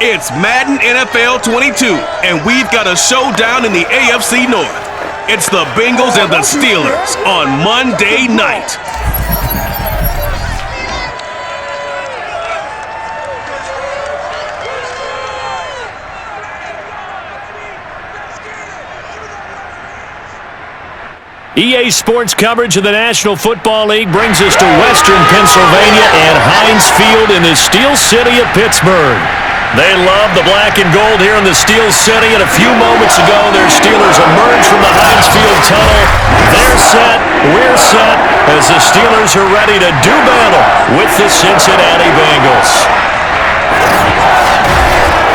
It's Madden NFL 22, and we've got a showdown in the AFC North. It's the Bengals and the Steelers on Monday night. EA Sports coverage of the National Football League brings us to Western Pennsylvania and Heinz Field in the Steel City of Pittsburgh. They love the black and gold here in the Steel City, and a few moments ago, their Steelers emerged from the Heinz Field tunnel. They're set, we're set, as the Steelers are ready to do battle with the Cincinnati Bengals.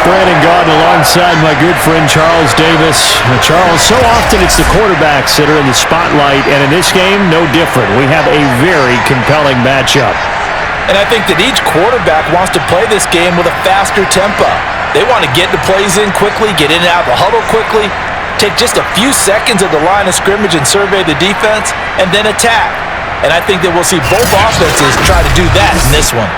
Brandon Gaudin alongside my good friend Charles Davis. Charles, so often it's the quarterbacks that are in the spotlight, and in this game, no different. We have a very compelling matchup. And I think that each quarterback wants to play this game with a faster tempo. They want to get the plays in quickly, get in and out of the huddle quickly, take just a few seconds at the line of scrimmage and survey the defense, and then attack. And I think that we'll see both offenses try to do that in this one.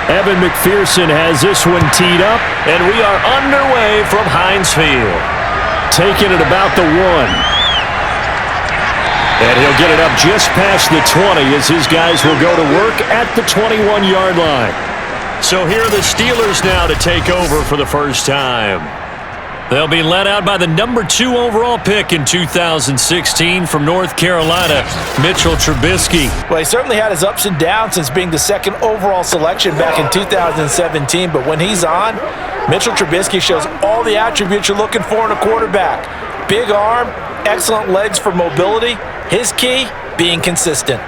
Evan McPherson has this one teed up, and we are underway from Heinz Field. Taking it about the 1. And he'll get it up just past the 20 as his guys will go to work at the 21-yard line. So here are the Steelers now to take over for the first time. They'll be led out by the number 2 overall pick in 2016 from North Carolina, Mitchell Trubisky. Well, he certainly had his ups and downs since being the 2nd overall selection back in 2017. But when he's on, Mitchell Trubisky shows all the attributes you're looking for in a quarterback. Big arm, excellent legs for mobility. His key, being consistent.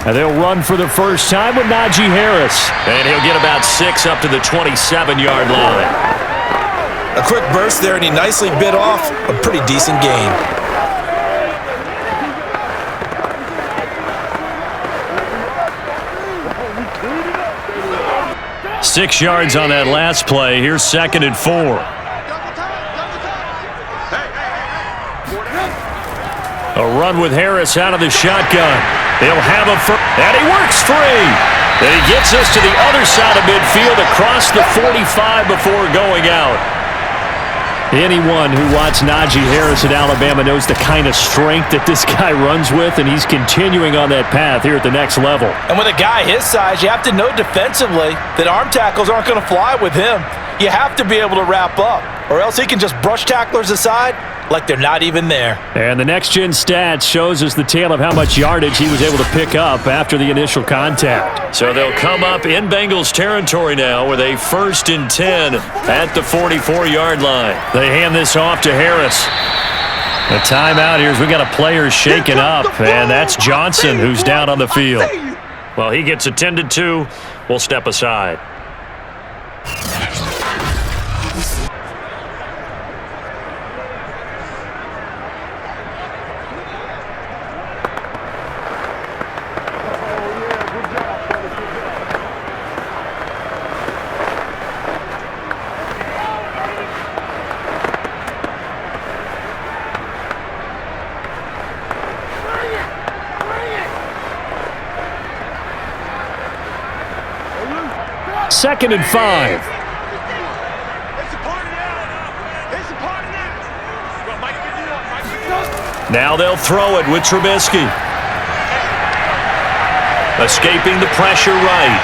And they'll run for the first time with Najee Harris. And he'll get about 6 up to the 27-yard line. A quick burst there, and he nicely bit off a pretty decent gain. Six yards on that last play. Here's 2nd and 4. A run with Harris out of the shotgun. They'll have a first, and he works free. And he gets us to the other side of midfield across the 45 before going out. Anyone who watched Najee Harris at Alabama knows the kind of strength that this guy runs with, and he's continuing on that path here at the next level. And with a guy his size, you have to know defensively that arm tackles aren't going to fly with him. You have to be able to wrap up, or else he can just brush tacklers aside like they're not even there. And the next-gen stats shows us the tale of how much yardage he was able to pick up after the initial contact. So they'll come up in Bengals territory now with a 1st and 10 at the 44-yard line. They hand this off to Harris. A timeout here as we got a player shaken up, and that's Johnson who's down on the field. Well, he gets attended to. We'll step aside. Second and 5. Now they'll throw it with Trubisky. Escaping the pressure right.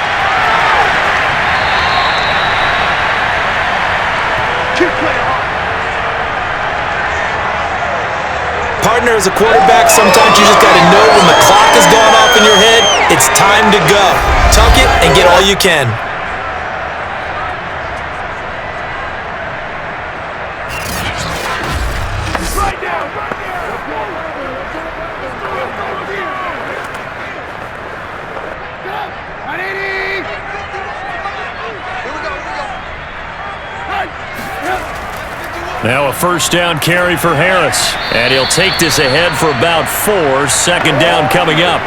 Partner, as a quarterback, sometimes you just got to know when the clock has gone off in your head, it's time to go. Tuck it and get all you can. Now a first down carry for Harris. And he'll take this ahead for about 4. Second down coming up.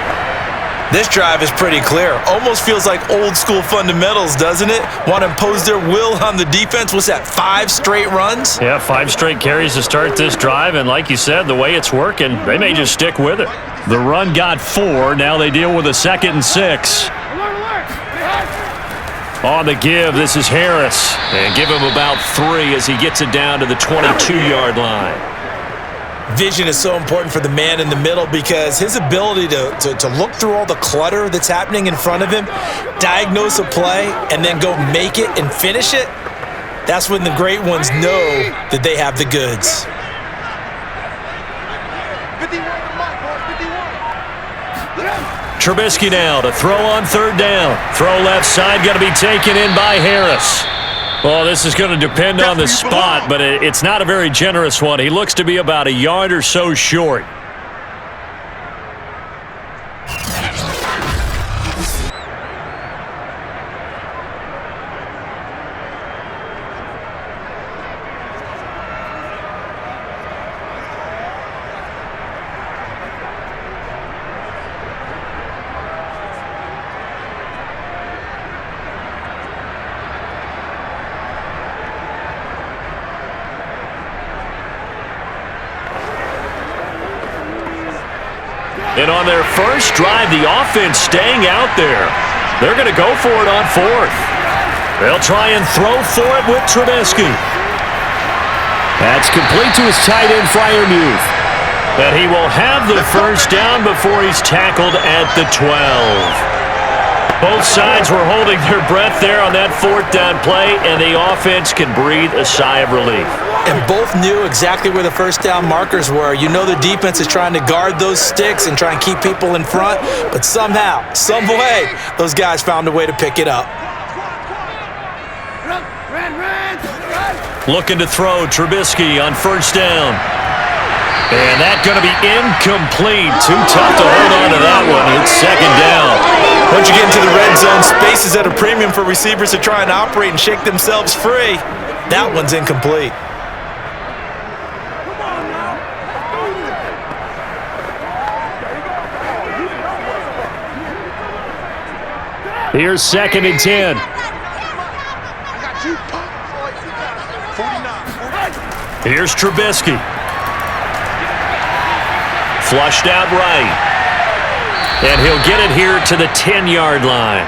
This drive is pretty clear. Almost feels like old school fundamentals, doesn't it? Want to impose their will on the defense. What's that, 5 straight runs? Yeah, 5 straight carries to start this drive. And like you said, the way it's working, they may just stick with it. The run got 4. Now they deal with a 2nd and 6. On the give, this is Harris. And give him about 3 as he gets it down to the 22-yard line. Vision is so important for the man in the middle because his ability to look through all the clutter that's happening in front of him, diagnose a play, and then go make it and finish it, that's when the great ones know that they have the goods. Trubisky now to throw on 3rd down. Throw left side, going to be taken in by Harris. Well, this is going to depend on the spot, but it's not a very generous one. He looks to be about a yard or so short. And on their first drive, the offense staying out there. They're going to go for it on 4th. They'll try and throw for it with Trubisky. That's complete to his tight end, Freiermuth. And he will have the first down before he's tackled at the 12. Both sides were holding their breath there on that 4th down play, and the offense can breathe a sigh of relief. And both knew exactly where the first down markers were. You know the defense is trying to guard those sticks and try and keep people in front, but somehow, some way, those guys found a way to pick it up. Looking to throw, Trubisky on 1st down. And that's going to be incomplete. Too tough to hold on to that one. It's 2nd down. Once you get into the red zone, space is at a premium for receivers to try and operate and shake themselves free. That one's incomplete. Here's 2nd and 10. Here's Trubisky. Flushed out right. And he'll get it here to the 10-yard line.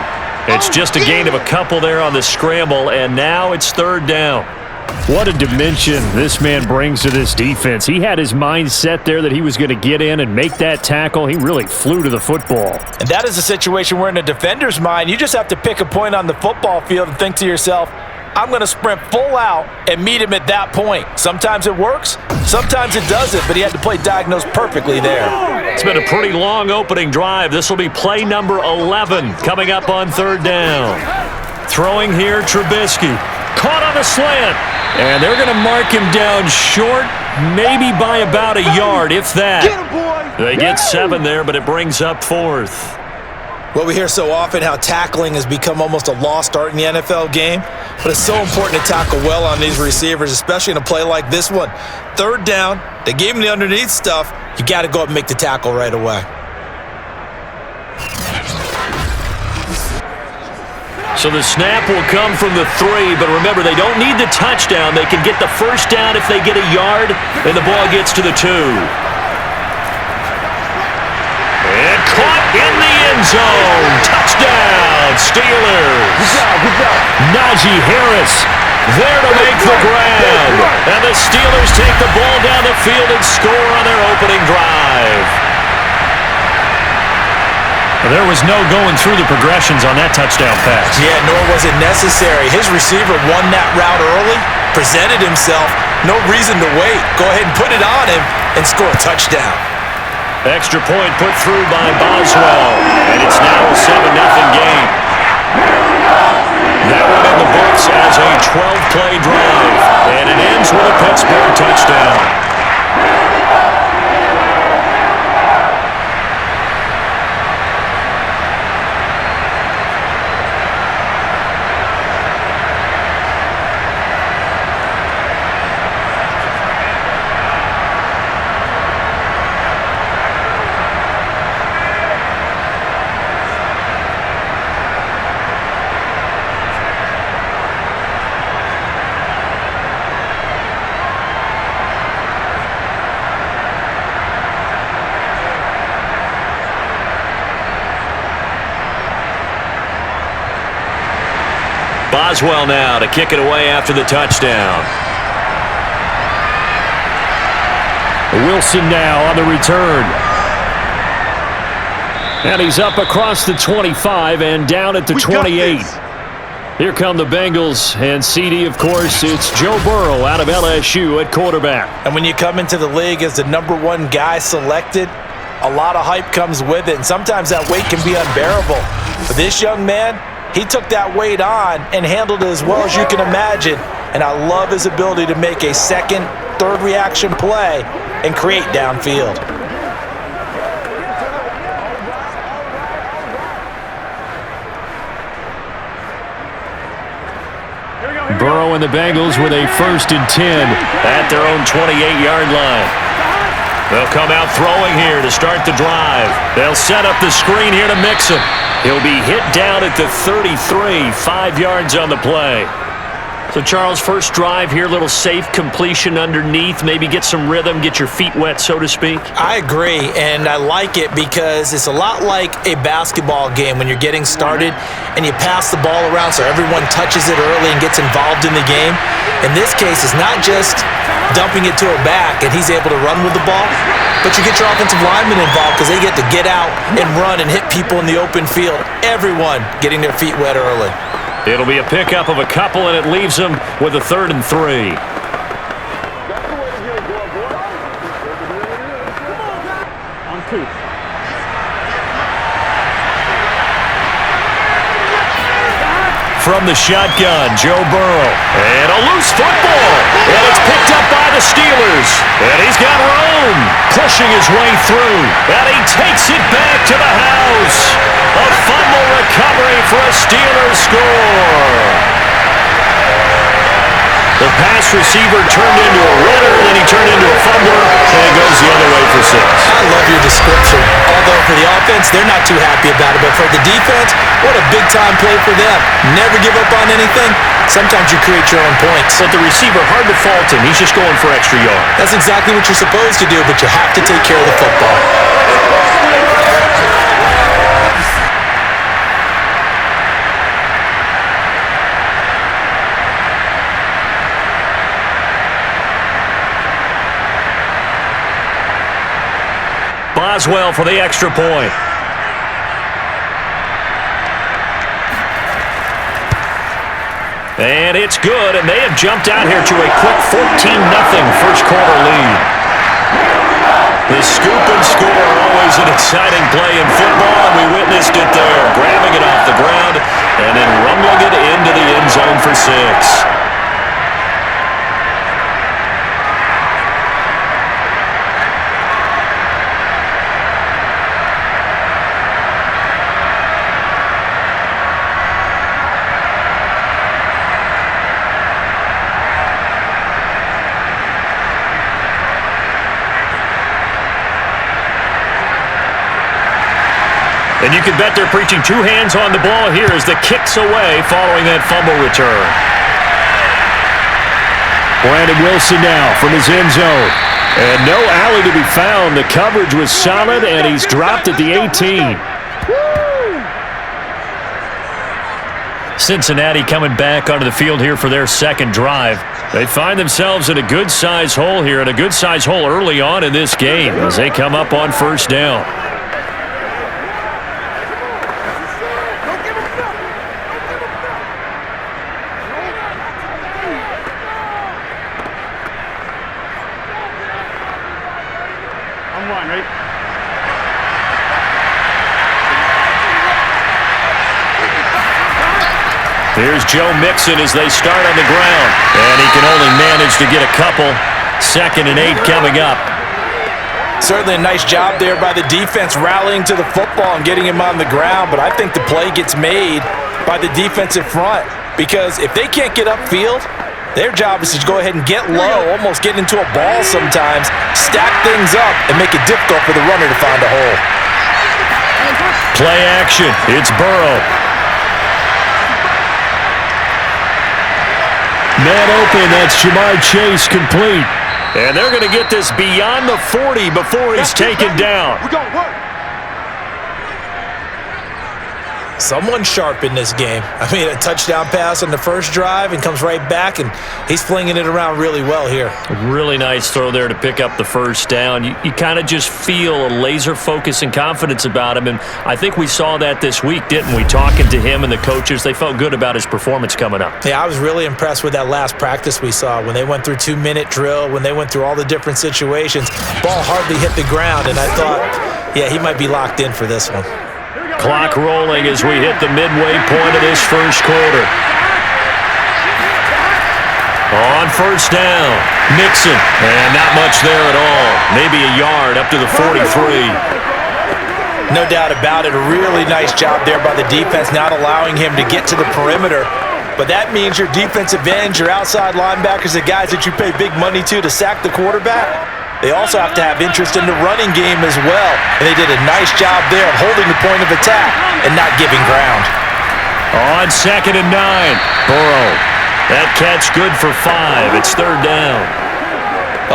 It's just a gain of a couple there on the scramble, and now it's 3rd down. What a dimension this man brings to this defense. He had his mind set there that he was going to get in and make that tackle. He really flew to the football. And that is a situation where in a defender's mind, you just have to pick a point on the football field and think to yourself, I'm going to sprint full out and meet him at that point. Sometimes it works, sometimes it doesn't, but he had to play diagnosed perfectly there. It's been a pretty long opening drive. This will be play number 11 coming up on 3rd down. Throwing here, Trubisky. Caught on the slant. And they're going to mark him down short, maybe by about a yard, if that. They get 7 there, but it brings up 4th. Well, we hear so often how tackling has become almost a lost art in the NFL game, but it's so important to tackle well on these receivers, especially in a play like this one. 3rd down, they gave him the underneath stuff. You got to go up and make the tackle right away. So the snap will come from the 3, but remember, they don't need the touchdown. They can get the first down if they get a yard, and the ball gets to the 2. And caught in the end zone. Touchdown, Steelers. Good job. Najee Harris there to make the grab. And the Steelers take the ball down the field and score on their opening drive. There was no going through the progressions on that touchdown pass. Yeah, nor was it necessary. His receiver won that route early, presented himself, no reason to wait. Go ahead and put it on him and score a touchdown. Extra point put through by Boswell, and it's now a 7-0 game. That one in the books as a 12-play drive, and it ends with a Pittsburgh touchdown. Boswell now to kick it away after the touchdown. Wilson now on the return. And he's up across the 25 and down at the 28. Here come the Bengals, and CD, of course, it's Joe Burrow out of LSU at quarterback. And when you come into the league as the #1 guy selected, a lot of hype comes with it, and sometimes that weight can be unbearable. But this young man, he took that weight on and handled it as well as you can imagine. And I love his ability to make a second, third reaction play and create downfield. Burrow and the Bengals with a 1st and 10 at their own 28-yard line. They'll come out throwing here to start the drive. They'll set up the screen here to mix him. He'll be hit down at the 33, 5 yards on the play. So, Charles, first drive here, little safe completion underneath, maybe get some rhythm, get your feet wet, so to speak. I agree, and I like it because it's a lot like a basketball game when you're getting started and you pass the ball around so everyone touches it early and gets involved in the game. In this case, it's not just dumping it to a back and he's able to run with the ball, but you get your offensive linemen involved because they get to get out and run and hit people in the open field. Everyone getting their feet wet early. It'll be a pickup of a couple, and it leaves them with a 3rd and 3. From the shotgun, Joe Burrow. And a loose football. And it's picked up by the Steelers. And he's got room, pushing his way through. And he takes it back to the house. A fumble recovery for a Steelers score. The pass receiver turned into a runner, then he turned into a fumbler, and it goes the other way for 6. I love your description. Although for the offense, they're not too happy about it, but for the defense, what a big-time play for them. Never give up on anything. Sometimes you create your own points. But the receiver, hard to fault him. He's just going for extra yards. That's exactly what you're supposed to do, but you have to take care of the football. Boswell for the extra point. And it's good, and they have jumped out here to a quick 14-0 first quarter lead. The scoop and score, always an exciting play in football, and we witnessed it there, grabbing it off the ground and then rumbling it into the end zone for 6. And you can bet they're preaching 2 hands on the ball here as the kick's away following that fumble return. Brandon Wilson now from his end zone. And no alley to be found. The coverage was solid, and he's dropped at the 18. Cincinnati coming back onto the field here for their second drive. They find themselves in a good-size hole here, and a good-size hole early on in this game as they come up on 1st down. Here's Joe Mixon as they start on the ground. And he can only manage to get a couple. 2nd and 8 coming up. Certainly a nice job there by the defense rallying to the football and getting him on the ground, but I think the play gets made by the defensive front because if they can't get upfield, their job is to go ahead and get low, almost get into a ball sometimes, stack things up, and make it difficult for the runner to find a hole. Play action. It's Burrow. Man open. That's Jamar Chase complete. And they're going to get this beyond the 40 before he's taken down. Someone sharp in this game. I mean, a touchdown pass on the first drive and comes right back, and he's flinging it around really well here. Really nice throw there to pick up the first down. You kind of just feel a laser focus and confidence about him, and I think we saw that this week, didn't we? Talking to him and the coaches, they felt good about his performance coming up. Yeah, I was really impressed with that last practice we saw when they went through 2-minute drill, when they went through all the different situations. Ball hardly hit the ground, and I thought, yeah, he might be locked in for this one. Clock rolling as we hit the midway point of this first quarter. On first down, Mixon, and not much there at all. Maybe a yard up to the 43. No doubt about it. A really nice job there by the defense, not allowing him to get to the perimeter. But that means your defensive ends, your outside linebackers, the guys that you pay big money to sack the quarterback, they also have to have interest in the running game as well. And they did a nice job there of holding the point of attack and not giving ground. On 2nd and 9, Burrow. That catch good for 5. It's 3rd down.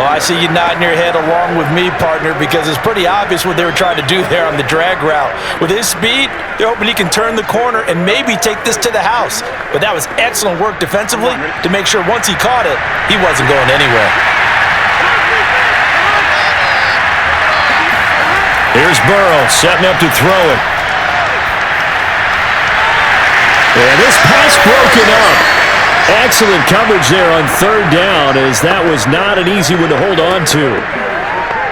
Oh, I see you nodding your head along with me, partner, because it's pretty obvious what they were trying to do there on the drag route. With his speed, they're hoping he can turn the corner and maybe take this to the house. But that was excellent work defensively to make sure once he caught it, he wasn't going anywhere. Here's Burrow setting up to throw it. And this pass broken up. Excellent coverage there on 3rd down, as that was not an easy one to hold on to.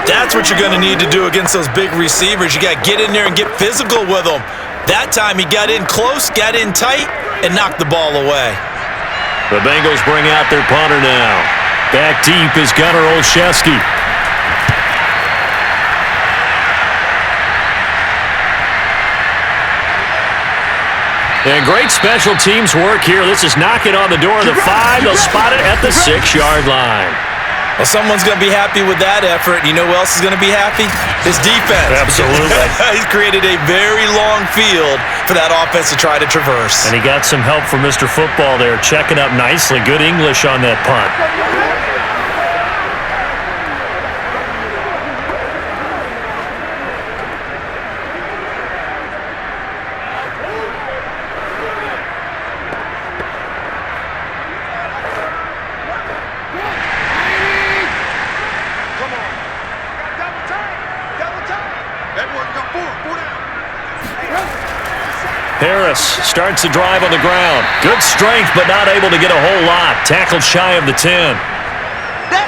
That's what you're going to need to do against those big receivers. You got to get in there and get physical with them. That time he got in close, got in tight, and knocked the ball away. The Bengals bring out their punter now. Back deep is Gunnar Olszewski. And great special teams work here. This is knocking on the door of the 5. They'll spot it at the 6-yard line. Well, someone's going to be happy with that effort. You know who else is going to be happy? His defense. Absolutely. He's created a very long field for that offense to try to traverse. And he got some help from Mr. Football there, checking up nicely. Good English on that punt. Harris starts the drive on the ground. Good strength, but not able to get a whole lot. Tackled shy of the 10.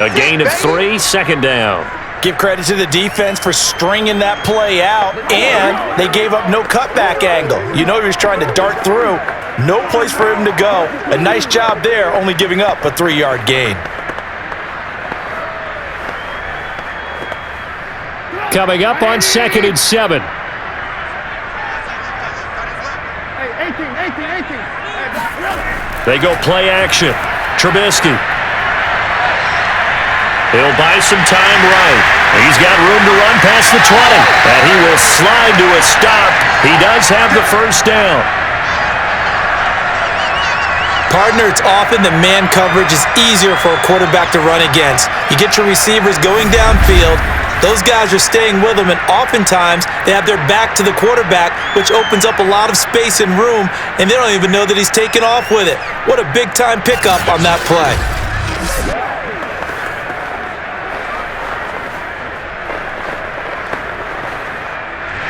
A gain of 3, 2nd down. Give credit to the defense for stringing that play out, and they gave up no cutback angle. You know he was trying to dart through. No place for him to go. A nice job there, only giving up a 3-yard gain. Coming up on 2nd and 7. They go play action. Trubisky. He'll buy some time right. He's got room to run past the 20. And he will slide to a stop. He does have the first down. Partner, it's often the man coverage is easier for a quarterback to run against. You get your receivers going downfield. Those guys are staying with them, and oftentimes they have their back to the quarterback, which opens up a lot of space and room, and they don't even know that he's taken off with it. What a big-time pickup on that play.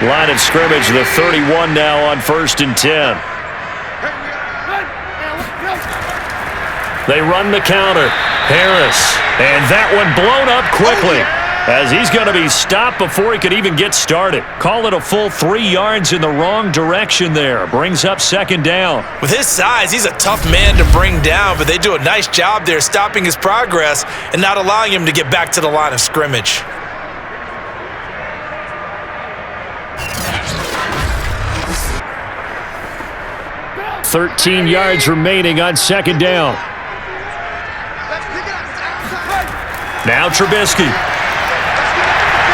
Line of scrimmage, the 31 now on 1st and 10. They run the counter. Harris, and that one blown up quickly. as he's going to be stopped before he could even get started. Call it a full 3 yards in the wrong direction there. Brings up second down. With his size, he's a tough man to bring down, but they do a nice job there stopping his progress and not allowing him to get back to the line of scrimmage. "13 yards remaining on second down." Now Trubisky.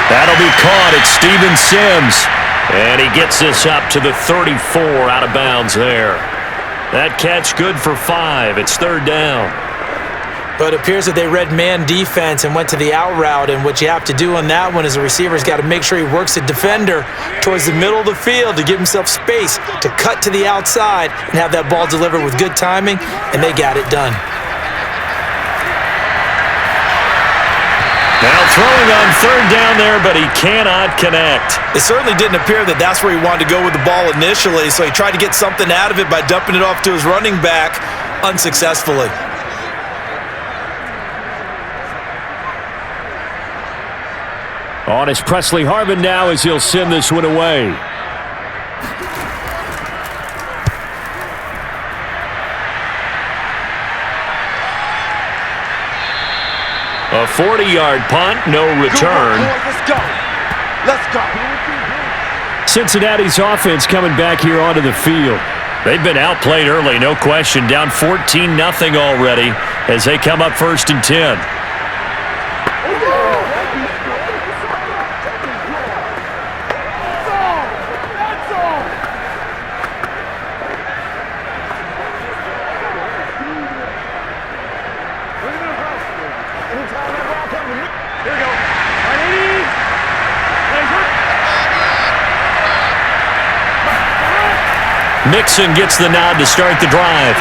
That'll be caught at Steven Sims. And he gets this up to the 34 out of bounds there. That catch good for 5. It's third down. But it appears that they read man defense and went to the out route, and what you have to do on that one is the receiver's got to make sure he works the defender towards the middle of the field to give himself space to cut to the outside and have that ball delivered with good timing, and they got it done. Now throwing on third down there, but he cannot connect. It certainly didn't appear that that's where he wanted to go with the ball initially, so he tried to get something out of it by dumping it off to his running back unsuccessfully. On is Presley Harvin now as he'll send this one away. A 40-yard punt, no return. Let's go. Let's go. Cincinnati's offense coming back here onto the field. They've been outplayed early, no question. Down 14-0 already as they come up 1st and 10. Mixon gets the nod to start the drive.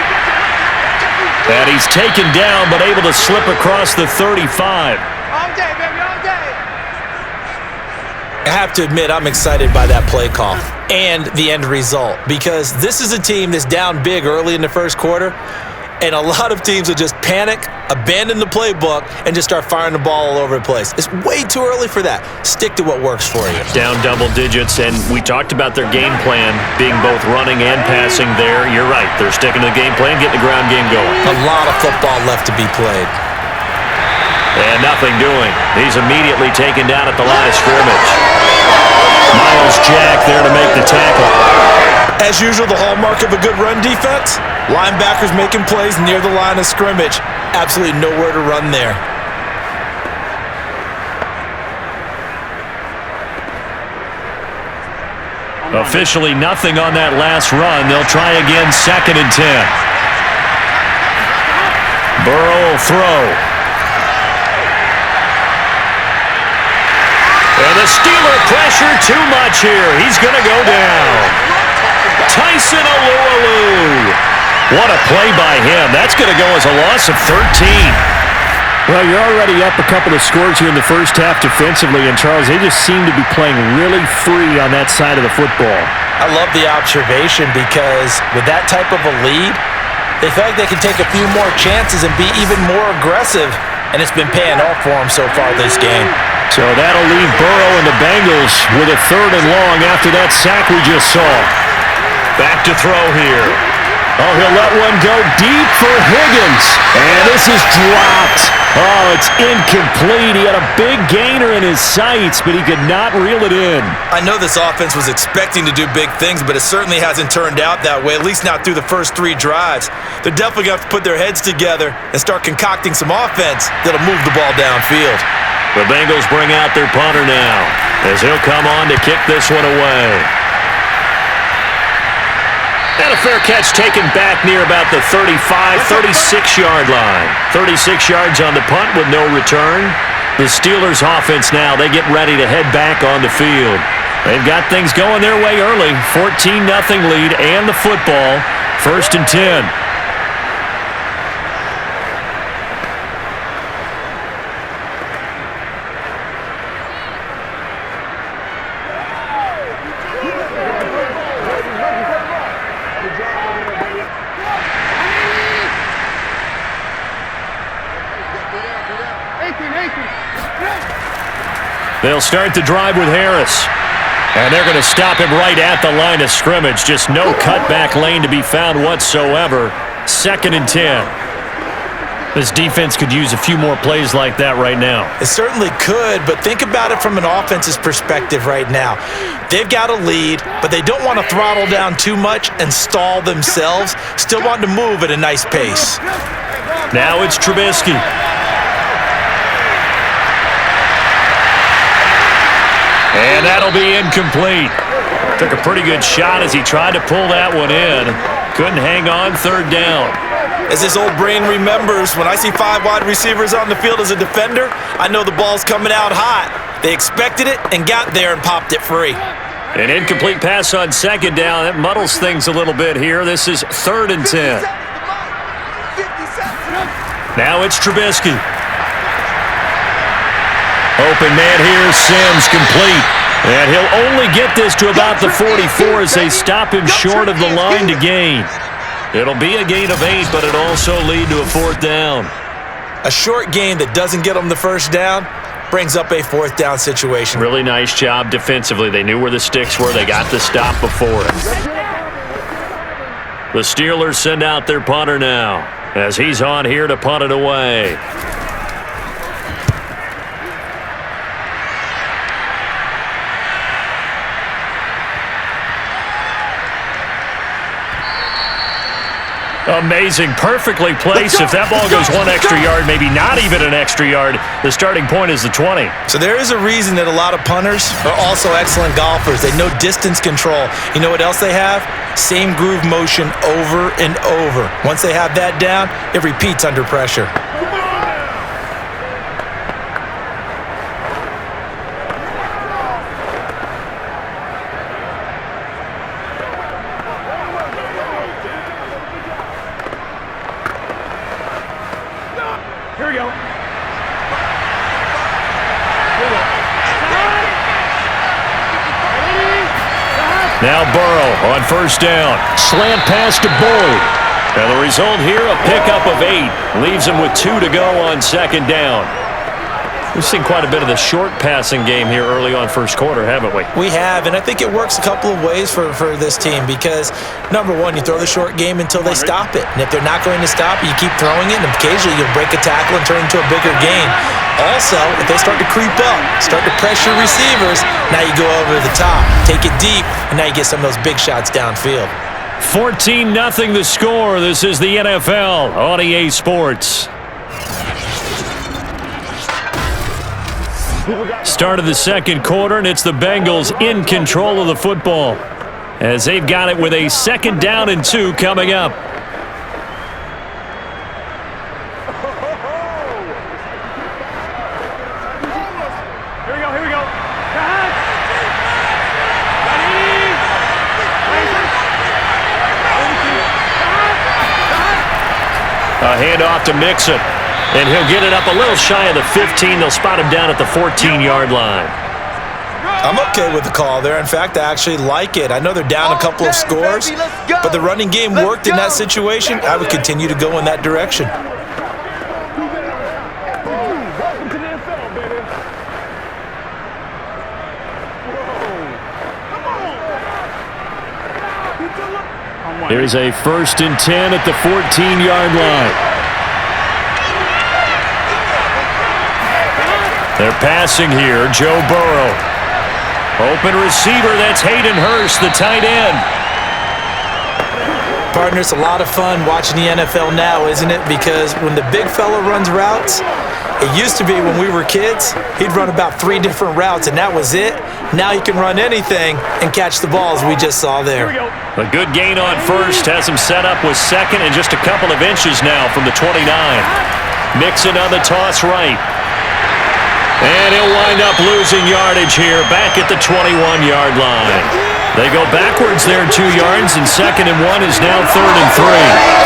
And he's taken down, but able to slip across the 35. All day, baby, all day. I have to admit, I'm excited by that play call and the end result, because this is a team that's down big early in the first quarter, and a lot of teams will just panic, abandon the playbook, and just start firing the ball all over the place. It's way too early for that. Stick to what works for you. Down double digits, and we talked about their game plan being both running and passing there. You're right. They're sticking to the game plan, getting the ground game going. A lot of football left to be played. And nothing doing. He's immediately taken down at the line of scrimmage. Miles Jack there to make the tackle. As usual, the hallmark of a good run defense, linebackers making plays near the line of scrimmage. Absolutely nowhere to run there. Officially nothing on that last run. They'll try again, 2nd and 10. Burrow will throw. And the Steeler pressure too much here. He's going to go down. Tyson Alualu. What a play by him. That's going to go as a loss of 13. Well, you're already up a couple of scores here in the first half defensively, and Charles, they just seem to be playing really free on that side of the football. I love the observation, because with that type of a lead, they feel like they can take a few more chances and be even more aggressive, and it's been paying off for them so far this game. So that'll leave Burrow and the Bengals with a 3rd and long after that sack we just saw. Back to throw here. Oh, he'll let one go deep for Higgins. And this is dropped. Oh, it's incomplete. He had a big gainer in his sights, but he could not reel it in. I know this offense was expecting to do big things, but it certainly hasn't turned out that way, at least not through the first 3 drives. They're definitely going to have to put their heads together and start concocting some offense that'll move the ball downfield. The Bengals bring out their punter now as he'll come on to kick this one away. And a fair catch taken back near about the 35, 36-yard line. 36 yards on the punt with no return. The Steelers' offense now, they get ready to head back on the field. They've got things going their way early. 14-0 lead and the football. 1st and 10. They'll start the drive with Harris. And they're going to stop him right at the line of scrimmage. Just no cutback lane to be found whatsoever. 2nd and 10. This defense could use a few more plays like that right now. It certainly could, but think about it from an offense's perspective right now. They've got a lead, but they don't want to throttle down too much and stall themselves. Still want to move at a nice pace. Now it's Trubisky. And that'll be incomplete. Took a pretty good shot as he tried to pull that one in. Couldn't hang on 3rd down. As his old brain remembers, when I see 5 wide receivers on the field as a defender, I know the ball's coming out hot. They expected it and got there and popped it free. An incomplete pass on 2nd down. That muddles things a little bit here. This is 3rd and 10. Now it's Trubisky. Open man here, Sims, complete. And he'll only get this to about the 44 as they stop him short of the line to gain. It'll be a gain of 8, but it'll also lead to a 4th down. A short gain that doesn't get them the 1st down brings up a 4th down situation. Really nice job defensively. They knew where the sticks were. They got the stop before it. The Steelers send out their punter now as he's on here to punt it away. Amazing. Perfectly placed. If that ball goes 1 extra yard, maybe not even an extra yard, the starting point is the 20. So there is a reason that a lot of punters are also excellent golfers. They know distance control. You know what else they have? Same groove motion over and over. Once they have that down, it repeats under pressure. Now Burrow on 1st down. Slant pass to Boyd. And the result here, a pickup of 8. Leaves him with 2 to go on 2nd down. We've seen quite a bit of the short passing game here early on 1st quarter, haven't we? We have, and I think it works a couple of ways for this team because, number one, you throw the short game until they stop it. And if they're not going to stop it, you keep throwing it, and occasionally you'll break a tackle and turn it into a bigger gain. Also, if they start to creep up, start to pressure receivers, now you go over the top, take it deep, and now you get some of those big shots downfield. 14-0 the score. This is the NFL on EA Sports. Start of the 2nd quarter, and it's the Bengals in control of the football as they've got it with a 2nd down and 2 coming up. Here we go. A handoff to Mixon. And he'll get it up a little shy of the 15. They'll spot him down at the 14-yard line. I'm okay with the call there. In fact, I actually like it. I know they're down a couple of scores, but the running game worked in that situation. I would continue to go in that direction. Here's a 1st and 10 at the 14-yard line. They're passing here. Joe Burrow. Open receiver. That's Hayden Hurst, the tight end. Partner, it's a lot of fun watching the NFL now, isn't it? Because when the big fella runs routes, it used to be when we were kids, he'd run about 3 different routes, and that was it. Now he can run anything and catch the balls we just saw there. A good gain on 1st. Has him set up with 2nd and just a couple of inches now from the 29. Mixon on the toss right. And he'll wind up losing yardage here back at the 21-yard line. They go backwards there 2 yards, and 2nd and 1 is now 3rd and 3.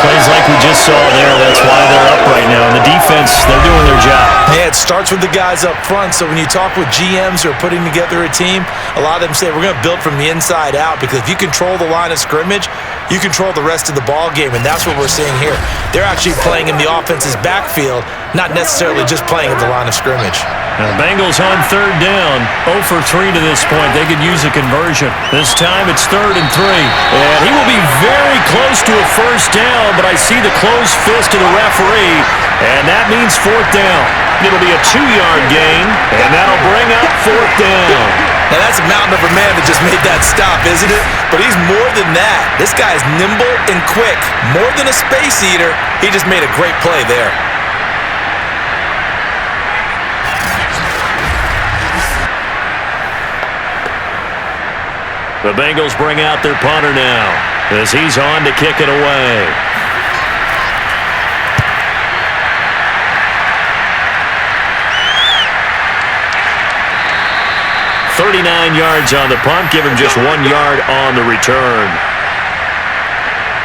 Plays like we just saw there. That's why they're up right now. And the defense, they're doing their job. Yeah, it starts with the guys up front. So when you talk with GMs who are putting together a team, a lot of them say we're going to build from the inside out, because if you control the line of scrimmage, you control the rest of the ball game, and that's what we're seeing here. They're actually playing in the offense's backfield, not necessarily just playing at the line of scrimmage. The Bengals on third down, 0 for 3 to this point. They could use a conversion. This time it's 3rd and 3. And he will be very close to a first down, but I see the closed fist of the referee, and that means 4th down. It'll be a 2-yard gain, and that'll bring up 4th down. Now that's a mountain of a man that just made that stop, isn't it? But he's more than that. This guy's nimble and quick. More than a space eater, he just made a great play there. The Bengals bring out their punter now as he's on to kick it away. "39 yards on the punt, give him just 1 yard on the return."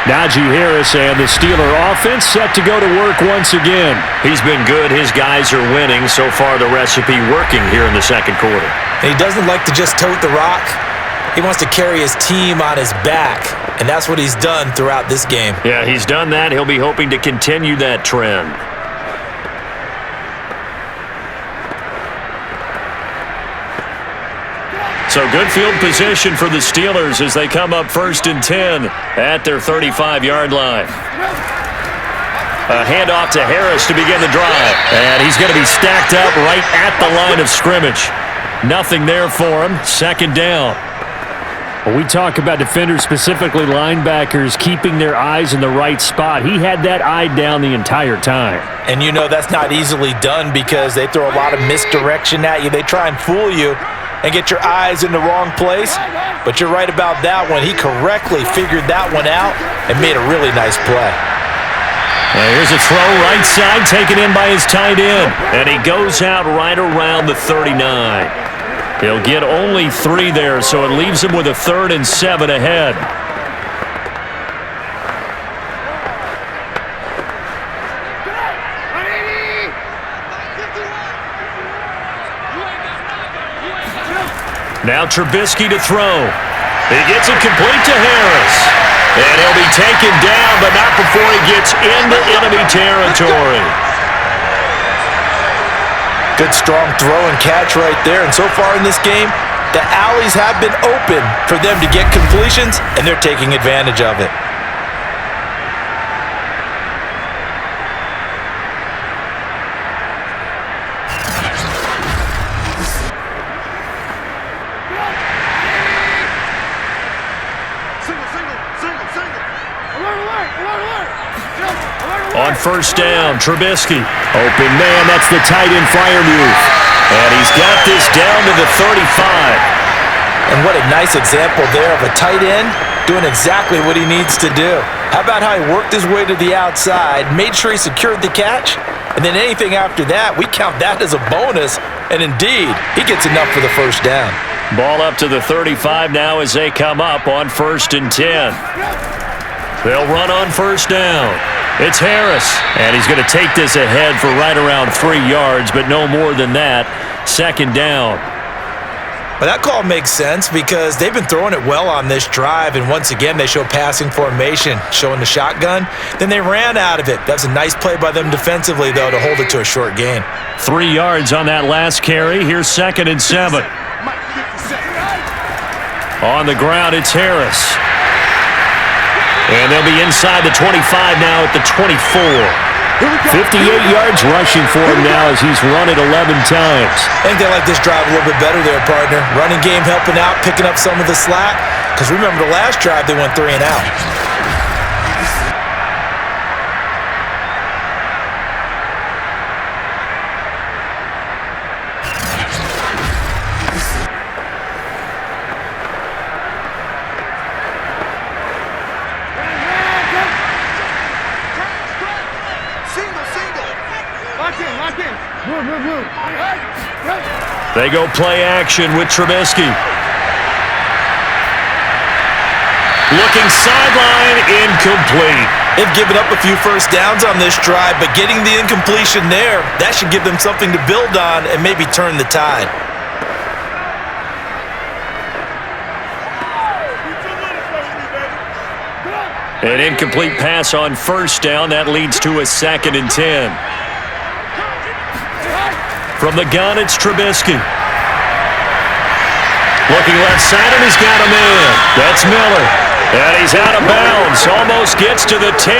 Najee Harris and the Steeler offense set to go to work once again. He's been good. His guys are winning. So far, the recipe working here in the second quarter. And he doesn't like to just tote the rock. He wants to carry his team on his back, and that's what he's done throughout this game. Yeah, he's done that. He'll be hoping to continue that trend. So good field position for the Steelers as they come up 1st and 10 at their 35-yard line. A handoff to Harris to begin the drive, and he's going to be stacked up right at the line of scrimmage. Nothing there for him. 2nd down. When we talk about defenders, specifically linebackers, keeping their eyes in the right spot, he had that eye down the entire time. And you know that's not easily done because they throw a lot of misdirection at you. They try and fool you and get your eyes in the wrong place. But you're right about that one. He correctly figured that one out and made a really nice play. Here's a throw right side taken in by his tight end. And he goes out right around the 39. He'll get only 3 there, so it leaves him with a 3rd and 7 ahead. Now Trubisky to throw. He gets it complete to Harris. And he'll be taken down, but not before he gets into enemy territory. Good strong throw and catch right there. And so far in this game, the alleys have been open for them to get completions, and they're taking advantage of it. On 1st down, Trubisky. Open man, that's the tight end flyer move. And he's got this down to the 35. And what a nice example there of a tight end doing exactly what he needs to do. How about how he worked his way to the outside, made sure he secured the catch, and then anything after that, we count that as a bonus. And indeed, he gets enough for the 1st down. Ball up to the 35 now as they come up on 1st and 10. They'll run on 1st down. It's Harris, and he's going to take this ahead for right around 3 yards, but no more than that. 2nd down. But that call makes sense because they've been throwing it well on this drive, and once again they show passing formation, showing the shotgun. Then they ran out of it. That's a nice play by them defensively, though, to hold it to a short gain. 3 yards on that last carry. Here's 2nd and 7. On the ground, it's Harris. And they'll be inside the 25 now at the 24. 58 yards rushing for him now as he's run it 11 times. I think they like this drive a little bit better there, partner. Running game helping out, picking up some of the slack. Because remember the last drive, they went 3 and out. They go play action with Trubisky. Looking sideline, incomplete. They've given up a few first downs on this drive, but getting the incompletion there, that should give them something to build on and maybe turn the tide. An incomplete pass on first down. That leads to a 2nd and 10. From the gun, it's Trubisky. Looking left side, and he's got a man. That's Miller. And he's out of bounds. Almost gets to the 10.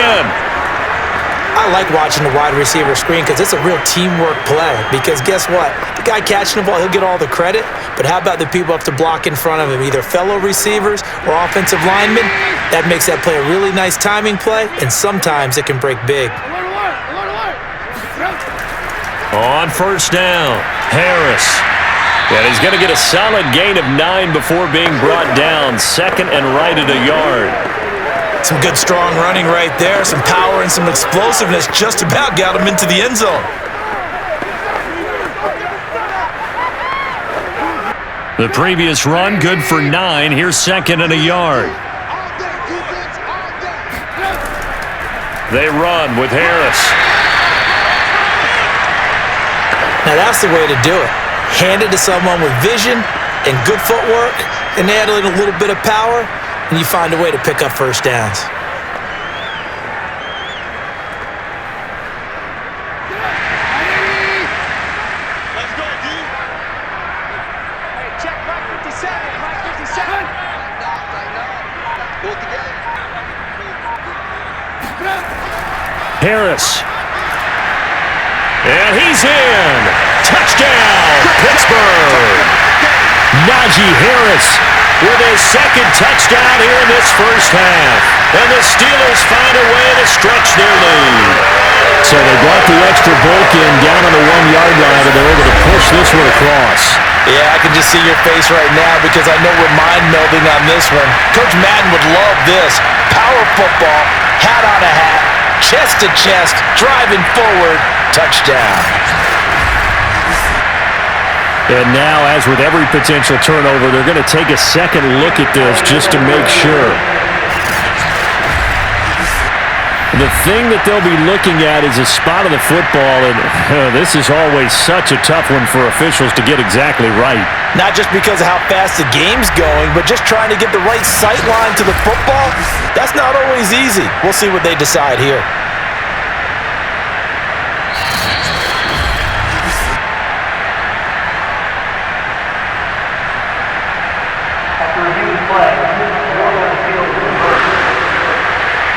I like watching the wide receiver screen because it's a real teamwork play. Because guess what? The guy catching the ball, he'll get all the credit. But how about the people up to block in front of him, either fellow receivers or offensive linemen? That makes that play a really nice timing play, and sometimes it can break big. On first down, Harris. And he's going to get a solid gain of 9 before being brought down. 2nd and right at a yard. Some good, strong running right there. Some power and some explosiveness just about got him into the end zone. The previous run, good for 9. Here's 2nd and a yard. They run with Harris. Now that's the way to do it. Hand it to someone with vision and good footwork, and add in a little bit of power, and you find a way to pick up first downs. Harris. And he's in. Touchdown, Pittsburgh. Najee Harris with his 2nd touchdown here in this first half. And the Steelers find a way to stretch their lead. So they brought the extra break in down on the 1-yard line, and they're able to push this one across. Yeah, I can just see your face right now because I know we're mind-melding on this one. Coach Madden would love this. Power football, hat on a hat, chest to chest, driving forward, touchdown. And now, as with every potential turnover, they're going to take a second look at this just to make sure. The thing that they'll be looking at is a spot of the football, and this is always such a tough one for officials to get exactly right. Not just because of how fast the game's going, but just trying to get the right sight line to the football. That's not always easy. We'll see what they decide here.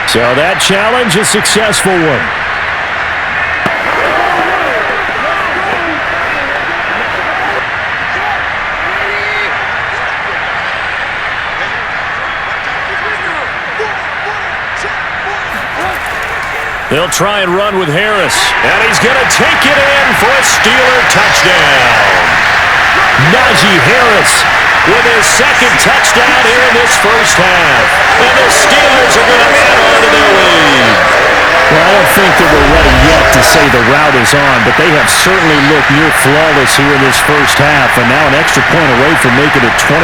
So that challenge, a successful one. They'll try and run with Harris. And he's going to take it in for a Steeler touchdown. Najee Harris with his 2nd touchdown here in this first half. And the Steelers are going to add on to their lead. Well, I don't think that we're ready yet to say the route is on, but they have certainly looked near flawless here in this first half, and now an extra point away from making it 21-0.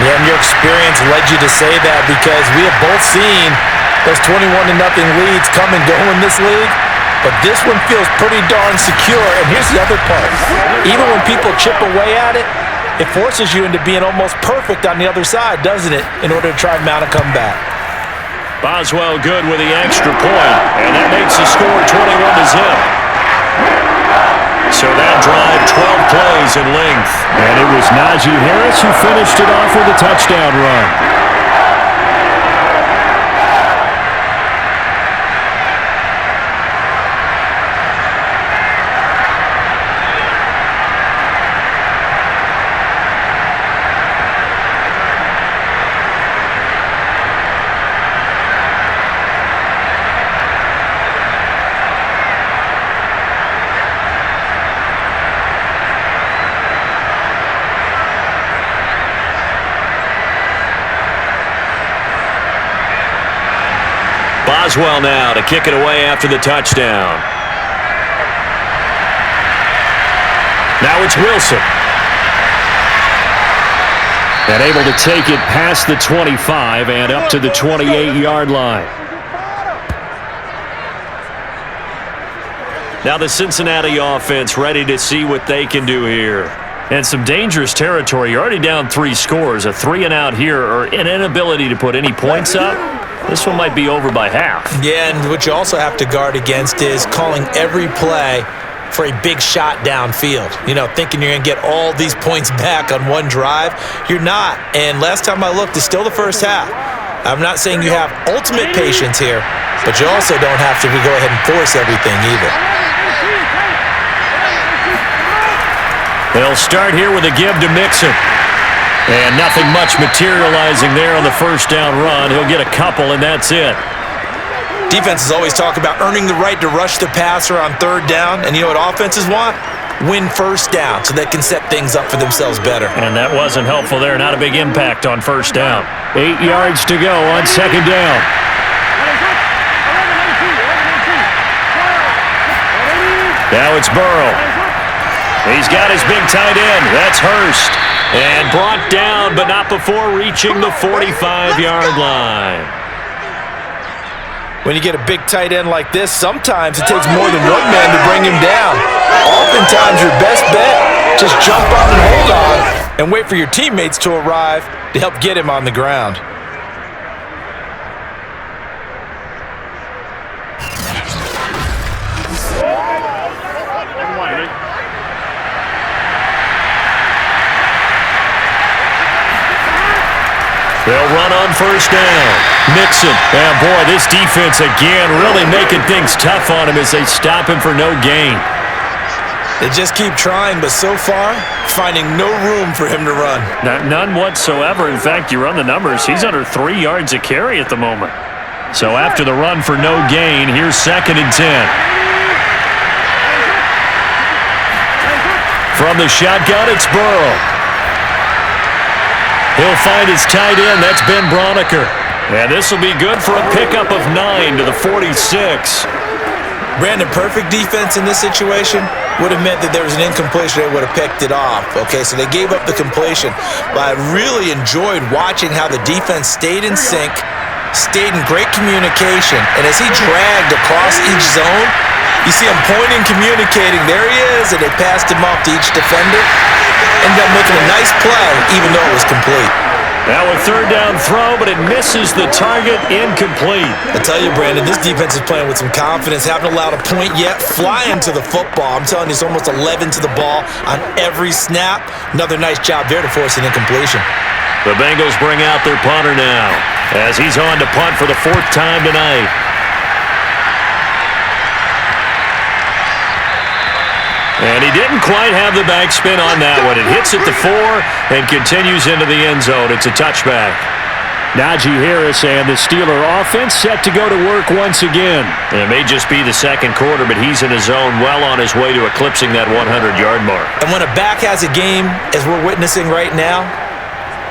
Yeah, and your experience led you to say that because we have both seen those 21-0 leads come and go in this league. But this one feels pretty darn secure. And here's the other part. Even when people chip away at it, it forces you into being almost perfect on the other side, doesn't it, in order to try and mount a comeback. Boswell good with the extra point, and that makes the score 21-0. So that drive, 12 plays in length. And it was Najee Harris who finished it off with a touchdown run. Boswell now to kick it away after the touchdown. Now it's Wilson. And able to take it past the 25 and up to the 28-yard line. Now the Cincinnati offense ready to see what they can do here. And some dangerous territory. You're already down 3 scores. A 3-and-out here or an inability to put any points up. This one might be over by half. Yeah, and what you also have to guard against is calling every play for a big shot downfield. You know, thinking you're going to get all these points back on one drive. You're not. And last time I looked, it's still the first half. I'm not saying you have ultimate patience here, but you also don't have to go ahead and force everything either. They'll start here with a give to Mixon. And nothing much materializing there on the first down run. He'll get a couple, and that's it. Defenses always talk about earning the right to rush the passer on third down. And you know what offenses want? Win first down so they can set things up for themselves better. And that wasn't helpful there. Not a big impact on first down. 8 yards to go on second down. Now it's Burrow. He's got his big tight end. That's Hurst. And brought down, but not before reaching the 45-yard line. When you get a big tight end like this, sometimes it takes more than one man to bring him down. Oftentimes, your best bet, just jump on and hold on and wait for your teammates to arrive to help get him on the ground. They'll run on first down. Mixon. And boy, this defense again really making things tough on him as they stop him for no gain. They just keep trying, but so far, finding no room for him to run. None whatsoever. In fact, you run the numbers. He's under 3 yards a carry at the moment. So after the run for no gain, here's 2nd and 10. From the shotgun, it's Burrow. He'll find his tight end. That's Ben Braunecker. And this will be good for a pickup of 9 to the 46. Brandon, perfect defense in this situation would have meant that there was an incompletion. They would have picked it off. Okay, so they gave up the completion. But I really enjoyed watching how the defense stayed in sync, stayed in great communication. And as he dragged across each zone, you see him pointing, communicating. There he is, and they passed him off to each defender. Ended up making a nice play, even though it was complete. Now a third down throw, but it misses the target, incomplete. I tell you, Brandon, this defense is playing with some confidence. Haven't allowed a point yet. Flying to the football. I'm telling you, it's almost 11 to the ball on every snap. Another nice job there to force an incompletion. The Bengals bring out their punter now as he's on to punt for the 4th time tonight. And he didn't quite have the backspin on that one. It hits at the 4 and continues into the end zone. It's a touchback. Najee Harris and the Steeler offense set to go to work once again. It may just be the second quarter, but he's in his zone, well on his way to eclipsing that 100-yard mark. And when a back has a game, as we're witnessing right now,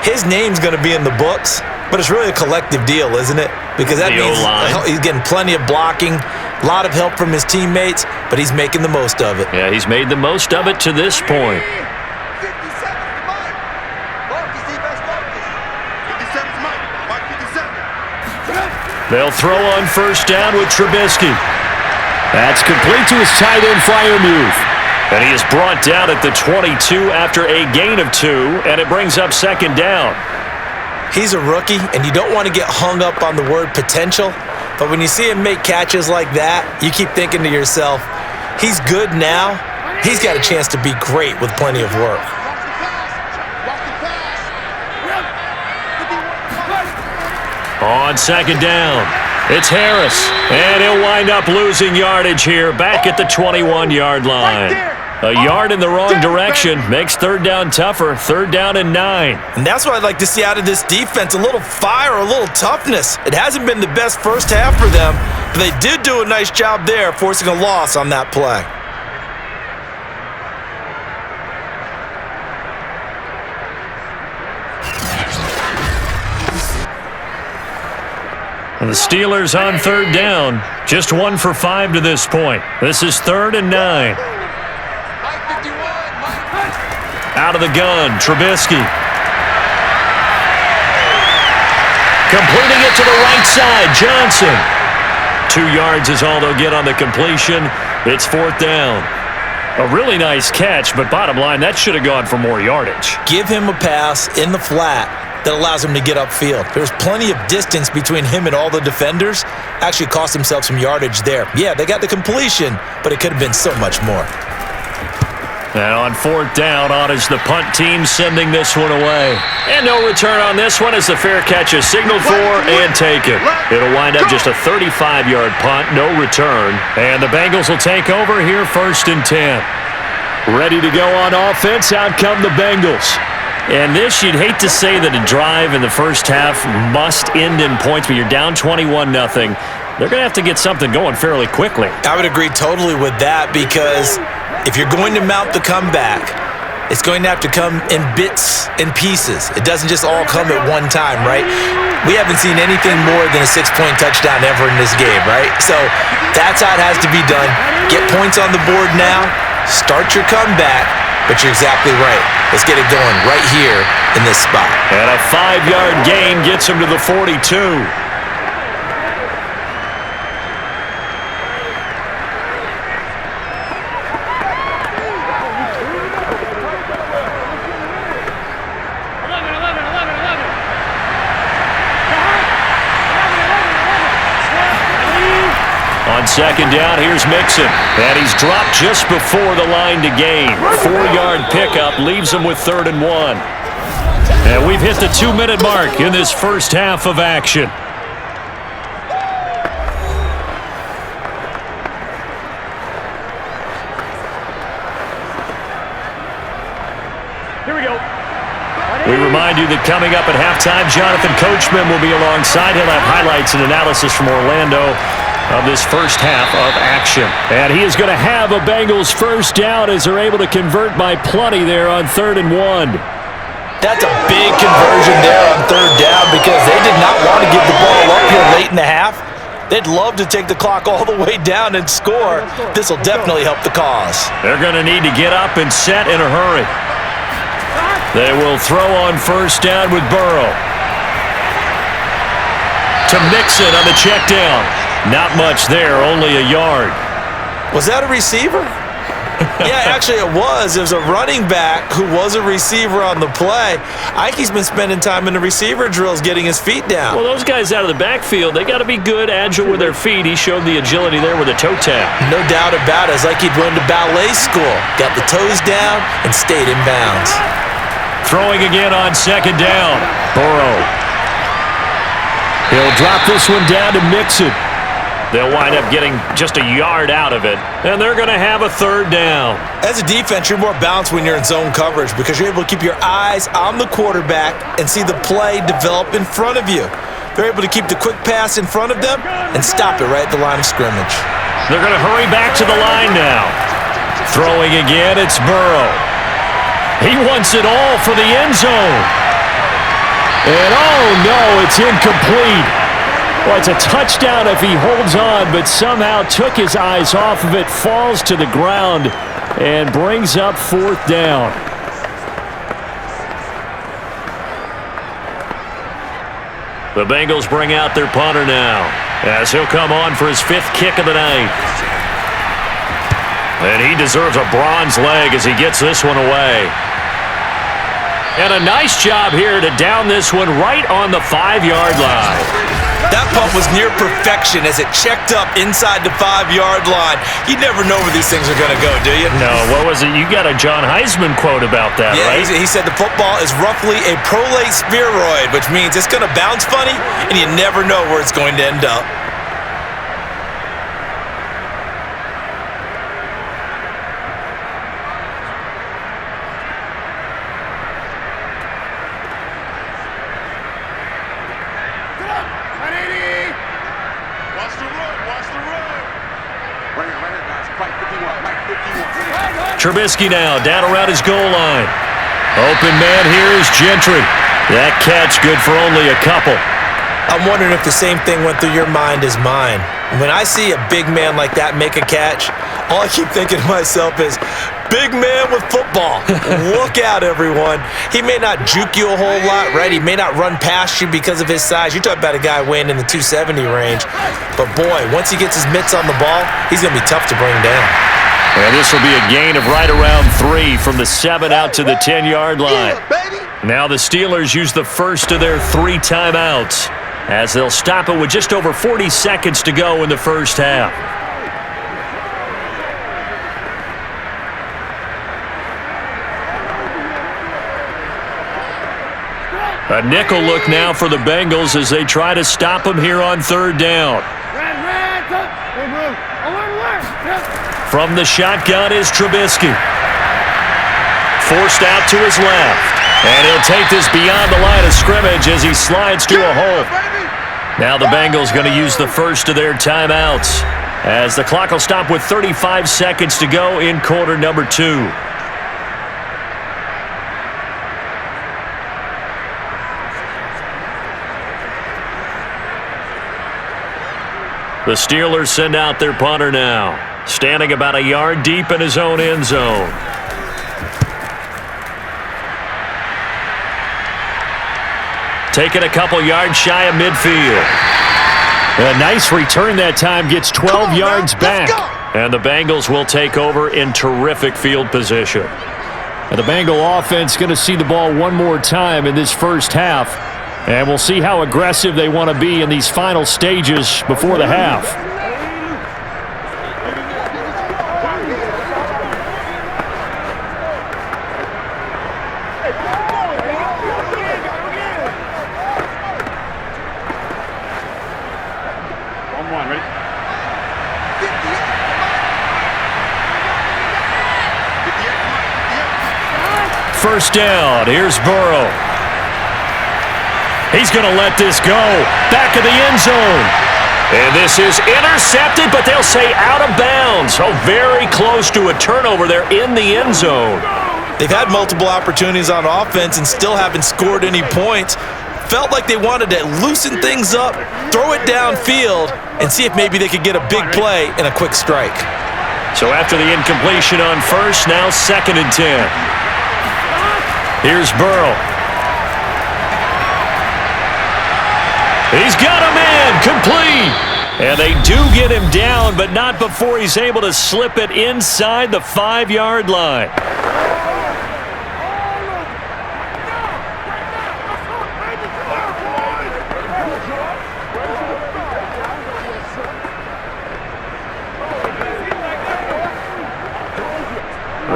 his name's going to be in the books, but it's really a collective deal, isn't it? Because that means he's getting plenty of blocking, a lot of help from his teammates, but he's making the most of it. Yeah, he's made the most of it to this point. They'll throw on first down with Trubisky. That's complete to his tight end Freiermuth. And he is brought down at the 22 after a gain of 2, and it brings up second down. He's a rookie, and you don't want to get hung up on the word potential, but when you see him make catches like that, you keep thinking to yourself, he's good now. He's got a chance to be great with plenty of work. On second down, it's Harris, and he'll wind up losing yardage here back at the 21-yard line. A yard in the wrong direction makes third down tougher. 3rd down and 9. And that's what I'd like to see out of this defense, a little fire, a little toughness. It hasn't been the best first half for them, but they did do a nice job there, forcing a loss on that play. And the Steelers on 3rd down, just 1 for 5 to this point. This is 3rd and 9. Out of the gun, Trubisky. Completing it to the right side, Johnson. 2 yards is all they'll get on the completion. It's 4th down. A really nice catch, but bottom line, that should have gone for more yardage. Give him a pass in the flat that allows him to get upfield. There's plenty of distance between him and all the defenders. Actually cost himself some yardage there. Yeah, they got the completion, but it could have been so much more. And on 4th down, on is the punt team sending this one away. And no return on this one as the fair catch is signaled for and taken. It'll wind up just a 35-yard punt, no return. And the Bengals will take over here 1st and 10. Ready to go on offense, out come the Bengals. And this, you'd hate to say that a drive in the first half must end in points, but you're down 21-0. They're going to have to get something going fairly quickly. I would agree totally with that because if you're going to mount the comeback, it's going to have to come in bits and pieces. It doesn't just all come at one time, right? We haven't seen anything more than a 6-point touchdown ever in this game, right? So that's how it has to be done. Get points on the board now, start your comeback, but you're exactly right. Let's get it going right here in this spot. And a 5-yard gain gets him to the 42. On 2nd down, here's Mixon. And he's dropped just before the line to gain. 4-yard pickup leaves him with 3rd and 1. And we've hit the 2-minute mark in this first half of action. Here we go. We remind you that coming up at halftime, Jonathan Coachman will be alongside. He'll have highlights and analysis from Orlando of this first half of action. And he is going to have a Bengals first down as they're able to convert by plenty there on 3rd and 1. That's a big conversion there on 3rd down because they did not want to give the ball up here late in the half. They'd love to take the clock all the way down and score. This will definitely help the cause. They're going to need to get up and set in a hurry. They will throw on 1st down with Burrow. To Mixon on the check down. Not much there, only a yard. Was that a receiver? Yeah, actually it was. It was a running back who was a receiver on the play. Ike's been spending time in the receiver drills getting his feet down. Well, those guys out of the backfield, they got to be good, agile with their feet. He showed the agility there with a toe tap. No doubt about it. It's like he'd went to ballet school. Got the toes down and stayed in bounds. Throwing again on 2nd down. Burrow. He'll drop this one down to Mixon. They'll wind up getting just a yard out of it, and they're going to have a 3rd down. As a defense, you're more balanced when you're in zone coverage because you're able to keep your eyes on the quarterback and see the play develop in front of you. They're able to keep the quick pass in front of them and stop it right at the line of scrimmage. They're going to hurry back to the line now. Throwing again, it's Burrow. He wants it all for the end zone. And oh no, it's incomplete. Well, it's a touchdown if he holds on, but somehow took his eyes off of it, falls to the ground, and brings up 4th down. The Bengals bring out their punter now, as he'll come on for his 5th kick of the night. And he deserves a bronze leg as he gets this one away. And a nice job here to down this one right on the 5-yard line. That punt was near perfection as it checked up inside the 5-yard line. You never know where these things are going to go, do you? No, what was it? You got a John Heisman quote about that, yeah, right? He said the football is roughly a prolate spheroid, which means it's going to bounce funny, and you never know where it's going to end up. Trubisky now down around his goal line. Open man here is Gentry. That catch good for only a couple. I'm wondering if the same thing went through your mind as mine. When I see a big man like that make a catch, all I keep thinking to myself is, big man with football. Look out, everyone. He may not juke you a whole lot, right? He may not run past you because of his size. You're talking about a guy weighing in the 270 range. But, boy, once he gets his mitts on the ball, he's going to be tough to bring down. And this will be a gain of right around 3 from the 7 out to the 10-yard line. Now the Steelers use the first of their 3 timeouts as they'll stop it with just over 40 seconds to go in the first half. A nickel look now for the Bengals as they try to stop him here on 3rd down. From the shotgun is Trubisky. Forced out to his left. And he'll take this beyond the line of scrimmage as he slides to a hole. Now the Bengals going to use the first of their timeouts as the clock will stop with 35 seconds to go in quarter number 2. The Steelers send out their punter now, standing about a yard deep in his own end zone. Taking a couple yards shy of midfield. A nice return that time, gets 12 yards back. And the Bengals will take over in terrific field position. And the Bengal offense going to see the ball one more time in this first half. And we'll see how aggressive they want to be in these final stages before the half. First down, here's Burrow. He's going to let this go. Back of the end zone. And this is intercepted, but they'll say out of bounds. So very close to a turnover there in the end zone. They've had multiple opportunities on offense and still haven't scored any points. Felt like they wanted to loosen things up, throw it downfield, and see if maybe they could get a big play and a quick strike. So after the incompletion on first, now 2nd and 10. Here's Burrow. He's got him in, complete. And they do get him down, but not before he's able to slip it inside the 5-yard line.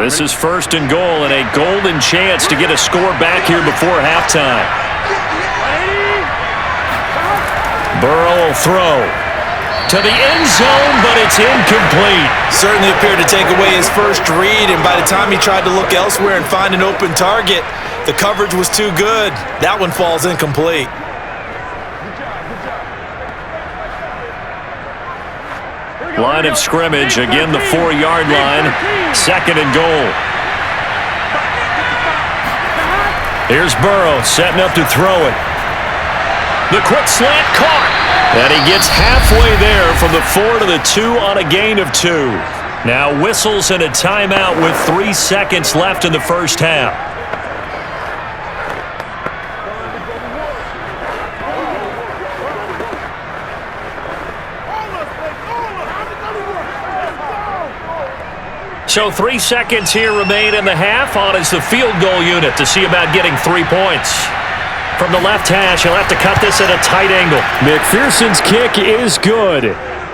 This is 1st and goal and a golden chance to get a score back here before halftime. Burrow will throw to the end zone, but it's incomplete. Certainly appeared to take away his first read, and by the time he tried to look elsewhere and find an open target, the coverage was too good. That one falls incomplete. Line of scrimmage, again the 4-yard line, 2nd and goal. Here's Burrow setting up to throw it. The quick slant caught. And he gets halfway there from the 4 to the 2 on a gain of 2. Now whistles and a timeout with 3 seconds left in the first half. So 3 seconds here remain in the half. On is the field goal unit to see about getting 3 points. From the left hash, he'll have to cut this at a tight angle. McPherson's kick is good.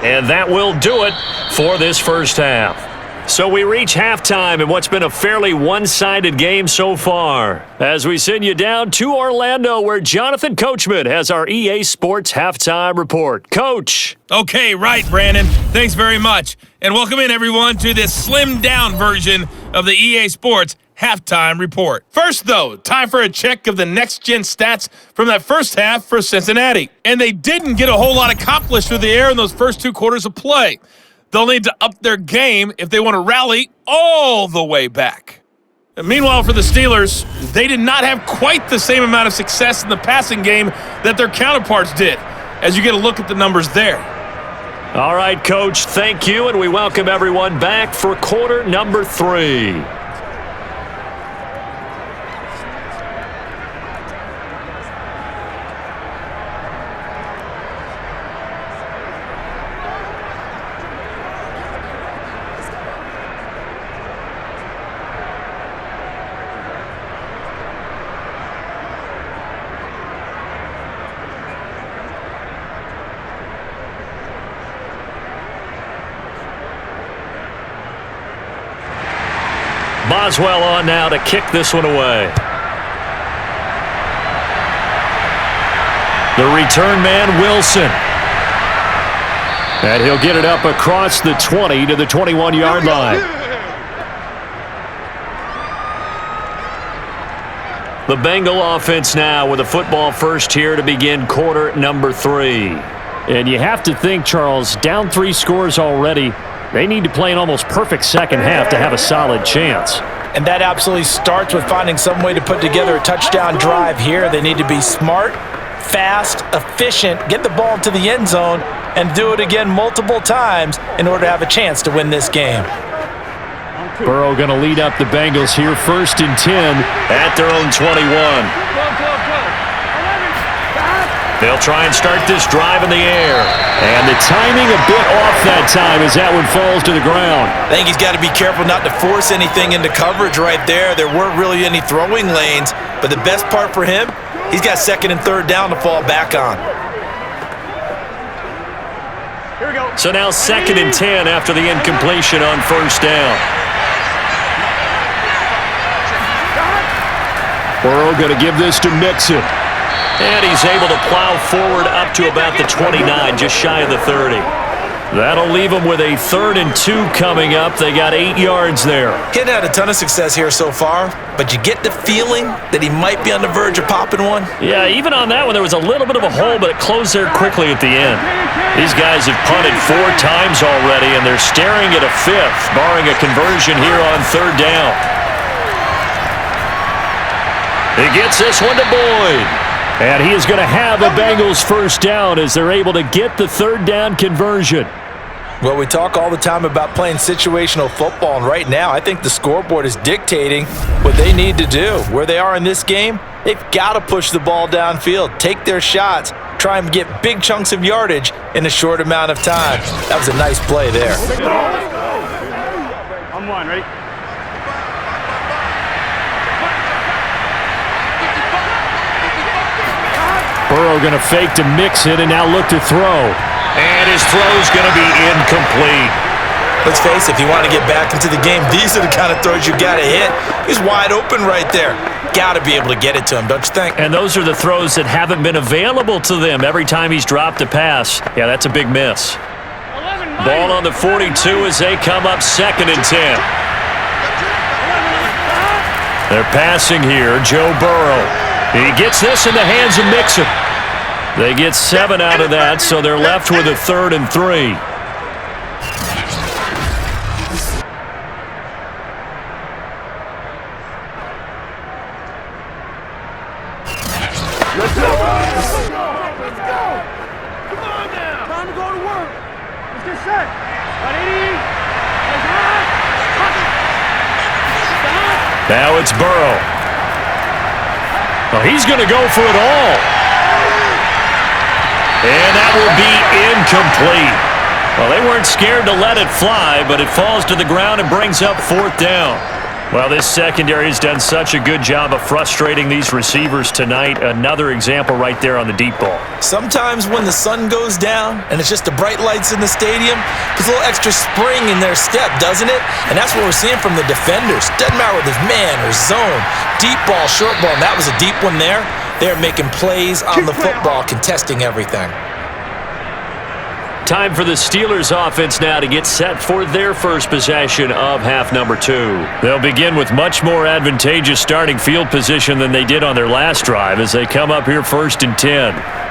And that will do it for this first half. So we reach halftime in what's been a fairly one-sided game so far, as we send you down to Orlando, where Jonathan Coachman has our EA Sports Halftime Report. Coach. Okay, right, Brandon. Thanks very much. And welcome in, everyone, to this slimmed-down version of the EA Sports Halftime Report. First, though, time for a check of the next-gen stats from that first half for Cincinnati. And they didn't get a whole lot accomplished through the air in those first 2 quarters of play. They'll need to up their game if they want to rally all the way back. And meanwhile, for the Steelers, they did not have quite the same amount of success in the passing game that their counterparts did, as you get a look at the numbers there. All right, Coach, thank you, and we welcome everyone back for quarter number 3. Boswell on now to kick this one away. The return man, Wilson. And he'll get it up across the 20 to the 21-yard line. The Bengal offense now with a football first here to begin quarter number 3. And you have to think, Charles, down 3 scores already. They need to play an almost perfect second half to have a solid chance. And that absolutely starts with finding some way to put together a touchdown drive here. They need to be smart, fast, efficient, get the ball into the end zone, and do it again multiple times in order to have a chance to win this game. Burrow going to lead up the Bengals here, 1st and 10 at their own 21. They'll try and start this drive in the air. And the timing a bit off that time as that one falls to the ground. I think he's got to be careful not to force anything into coverage right there. There weren't really any throwing lanes, but the best part for him, he's got 2nd and 3rd down to fall back on. Here we go. So now 2nd and 10 after the incompletion on 1st down. Burrow going to give this to Mixon. And he's able to plow forward up to about the 29, just shy of the 30. That'll leave them with a 3rd and 2 coming up. They got 8 yards there. He's had a ton of success here so far, but you get the feeling that he might be on the verge of popping one. Yeah, even on that one, there was a little bit of a hole, but it closed there quickly at the end. These guys have punted 4 times already, and they're staring at a 5th, barring a conversion here on 3rd down. He gets this one to Boyd. And he is going to have a Bengals 1st down as they're able to get the 3rd down conversion. Well, we talk all the time about playing situational football, and right now I think the scoreboard is dictating what they need to do. Where they are in this game, they've got to push the ball downfield, take their shots, try and get big chunks of yardage in a short amount of time. That was a nice play there. I'm one, ready? Burrow going to fake to Mixon and now look to throw. And his throw's going to be incomplete. Let's face it, if you want to get back into the game, these are the kind of throws you got to hit. He's wide open right there. Got to be able to get it to him, don't you think? And those are the throws that haven't been available to them every time he's dropped a pass. Yeah, that's a big miss. Ball on the 42 as they come up 2nd and 10. They're passing here, Joe Burrow. He gets this in the hands of Mixon. They get 7 out of that, so they're left with a 3rd and 3. Let's go! Let's go! Come on now! Time to go to work. Let's get set. Now it's Burrow. Well, he's going to go for it all. And that will be incomplete. Well, they weren't scared to let it fly, but it falls to the ground and brings up 4th down. Well, this secondary has done such a good job of frustrating these receivers tonight. Another example right there on the deep ball. Sometimes when the sun goes down and it's just the bright lights in the stadium, there's a little extra spring in their step, doesn't it? And that's what we're seeing from the defenders. Doesn't matter whether it's man or zone, deep ball, short ball, and that was a deep one there. They're making plays on the football, contesting everything. Time for the Steelers offense now to get set for their first possession of half number 2. They'll begin with much more advantageous starting field position than they did on their last drive as they come up here 1st and 10.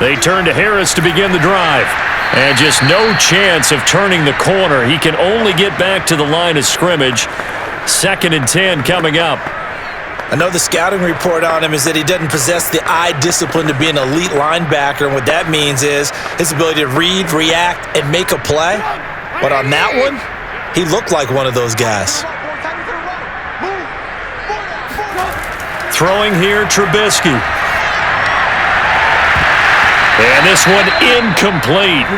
They turn to Harris to begin the drive. And just no chance of turning the corner. He can only get back to the line of scrimmage. 2nd and 10 coming up. I know the scouting report on him is that he doesn't possess the eye discipline to be an elite linebacker, and what that means is his ability to read, react, and make a play. But on that one, he looked like one of those guys. Throwing here, Trubisky. And this one incomplete.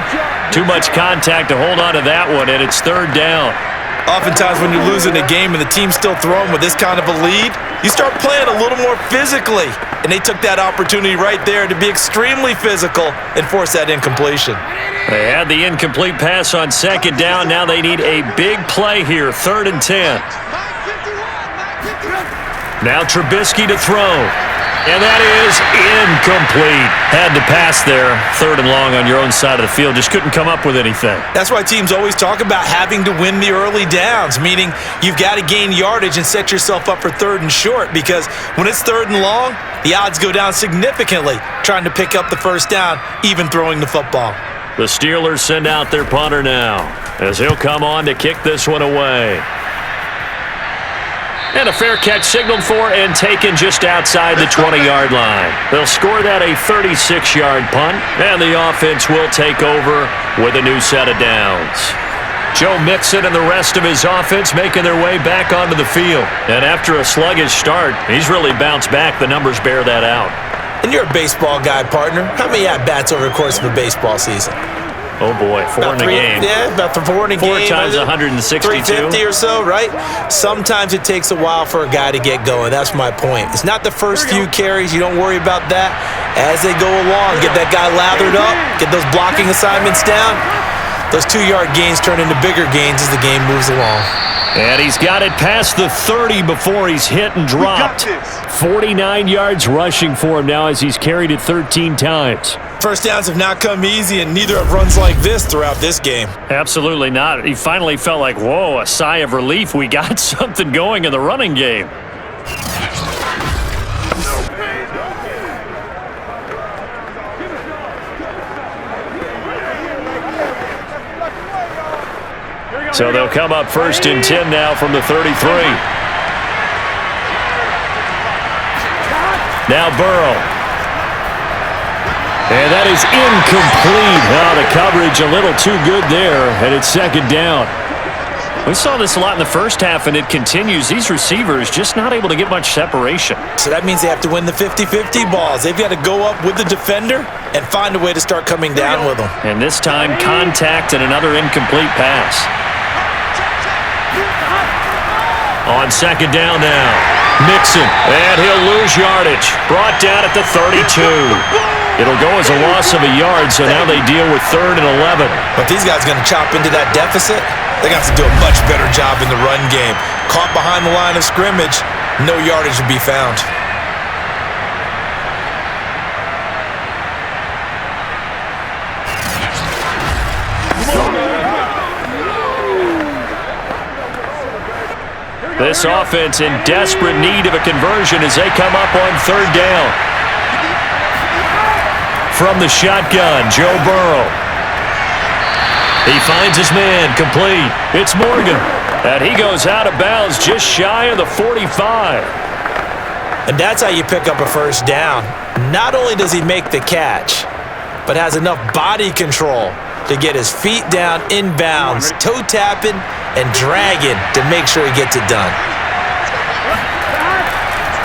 Too much contact to hold on to that one, and it's 3rd down. Oftentimes when you're losing a game and the team's still throwing with this kind of a lead, you start playing a little more physically. And they took that opportunity right there to be extremely physical and force that incompletion. They had the incomplete pass on 2nd down. Now they need a big play here, 3rd and 10. Now Trubisky to throw. And that is incomplete. Had to pass there. 3rd and long on your own side of the field. Just couldn't come up with anything. That's why teams always talk about having to win the early downs, meaning you've got to gain yardage and set yourself up for 3rd and short, because when it's 3rd and long, the odds go down significantly trying to pick up the 1st down, even throwing the football. The Steelers send out their punter now, as he'll come on to kick this one away. And a fair catch signaled for and taken just outside the 20-yard line. They'll score that a 36-yard punt, and the offense will take over with a new set of downs. Joe Mixon and the rest of his offense making their way back onto the field. And after a sluggish start, he's really bounced back. The numbers bear that out. And you're a baseball guy, partner. How many at-bats over the course of a baseball season? Oh, boy, 4 in a game. Yeah, about 4 in a game. 4 times 162. 350 or so, right? Sometimes it takes a while for a guy to get going. That's my point. It's not the first few carries. You don't worry about that. As they go along, get that guy lathered up, get those blocking assignments down. Those 2-yard gains turn into bigger gains as the game moves along. And he's got it past the 30 before he's hit and dropped. 49 yards rushing for him now as he's carried it 13 times. First downs have not come easy, and neither have runs like this throughout this game. Absolutely not. He finally felt like, whoa, a sigh of relief. We got something going in the running game. So they'll come up 1st and 10 now from the 33. Now Burrow. And that is incomplete. Wow, the coverage a little too good there, and it's 2nd down. We saw this a lot in the first half, and it continues. These receivers just not able to get much separation. So that means they have to win the 50-50 balls. They've got to go up with the defender and find a way to start coming down with them. And this time, contact and another incomplete pass. On 2nd down now, Mixon, and he'll lose yardage. Brought down at the 32. It'll go as a loss of a yard, so now they deal with 3rd and 11. But these guys are going to chop into that deficit. They're going to have to do a much better job in the run game. Caught behind the line of scrimmage, no yardage to be found. This offense in desperate need of a conversion as they come up on 3rd down. From the shotgun, Joe Burrow. He finds his man, complete. It's Morgan. And he goes out of bounds just shy of the 45. And that's how you pick up a 1st down. Not only does he make the catch, but has enough body control to get his feet down inbounds, toe tapping and dragging to make sure he gets it done.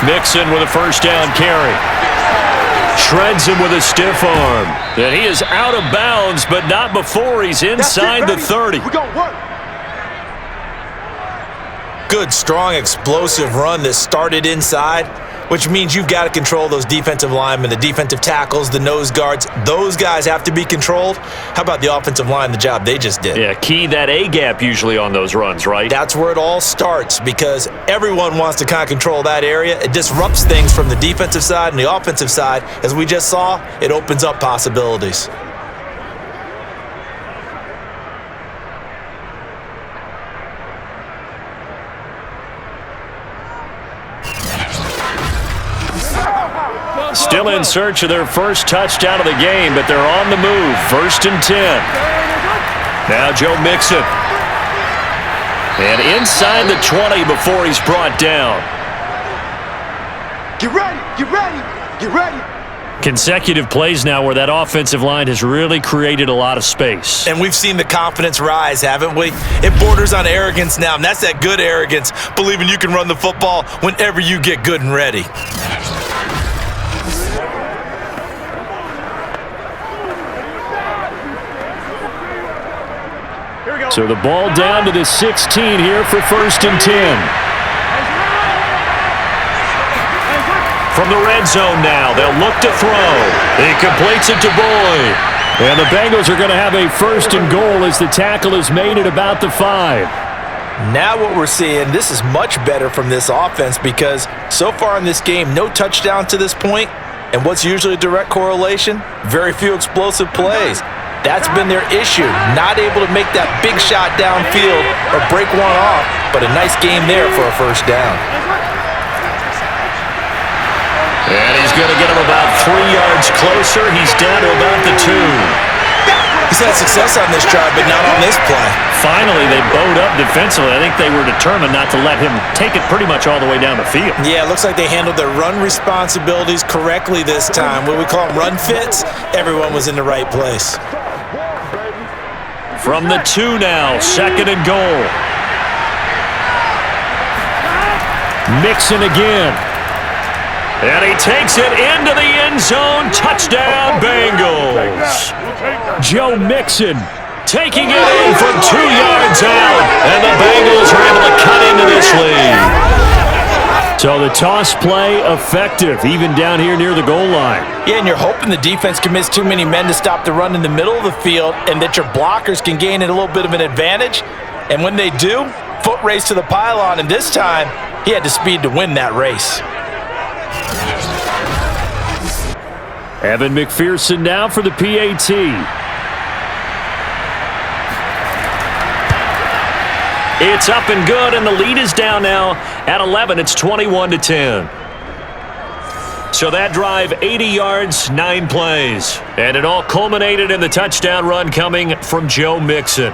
Mixon with a 1st down carry. Shreds him with a stiff arm. And he is out of bounds, but not before he's inside the 30. Good, strong, explosive run that started inside, which means you've got to control those defensive linemen, the defensive tackles, the nose guards. Those guys have to be controlled. How about the offensive line, the job they just did? Yeah, key that A-gap usually on those runs, right? That's where it all starts, because everyone wants to kind of control that area. It disrupts things from the defensive side and the offensive side. As we just saw, it opens up possibilities. Still in search of their first touchdown of the game, but they're on the move. 1st and 10. Now Joe Mixon. And inside the 20 before he's brought down. Get ready, get ready, get ready. Consecutive plays now where that offensive line has really created a lot of space. And we've seen the confidence rise, haven't we? It borders on arrogance now, and that's that good arrogance, believing you can run the football whenever you get good and ready. So the ball down to the 16 here for 1st and 10. From the red zone now, they'll look to throw. He completes it to Boyd. And the Bengals are going to have a 1st and goal as the tackle is made at about the 5. Now what we're seeing, this is much better from this offense because so far in this game, no touchdown to this point. And what's usually a direct correlation? Very few explosive plays. That's been their issue, not able to make that big shot downfield or break one off, but a nice game there for a 1st down. And he's going to get him about 3 yards closer. He's down to about the 2. He's had success on this drive, but not on this play. Finally, they bowed up defensively. I think they were determined not to let him take it pretty much all the way down the field. Yeah, it looks like they handled their run responsibilities correctly this time. What we call them run fits, everyone was in the right place. From the 2 now, 2nd and goal. Mixon again. And he takes it into the end zone. Touchdown, Bengals. Joe Mixon. Taking it in from 2 yards out. And the Bengals are able to cut into this lead. So the toss play effective, even down here near the goal line. Yeah, and you're hoping the defense commits too many men to stop the run in the middle of the field and that your blockers can gain a little bit of an advantage. And when they do, foot race to the pylon, and this time he had the speed to win that race. Evan McPherson now for the PAT. It's up and good, and the lead is down now at 11. It's 21-10. So that drive, 80 yards, 9 plays. And it all culminated in the touchdown run coming from Joe Mixon.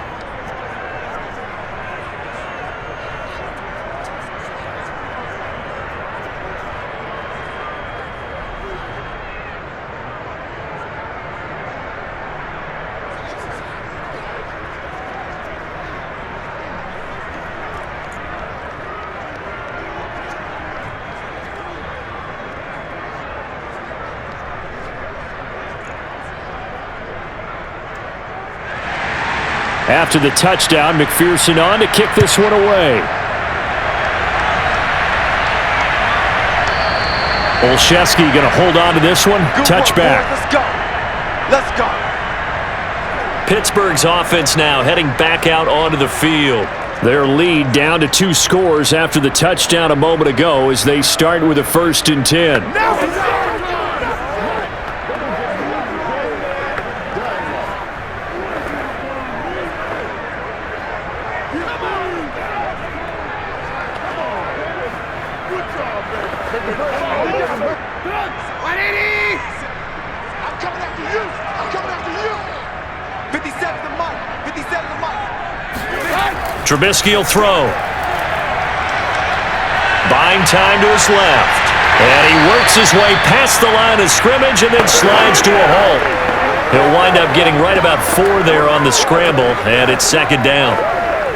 After the touchdown, McPherson on to kick this one away. Olszewski going to hold on to this one. Touchback. Let's go. Let's go. Pittsburgh's offense now heading back out onto the field. Their lead down to 2 scores after the touchdown a moment ago as they start with a 1st and 10. Trubisky will throw. Buying time to his left. And he works his way past the line of scrimmage and then slides to a halt. He'll wind up getting right about 4 there on the scramble, and it's 2nd down.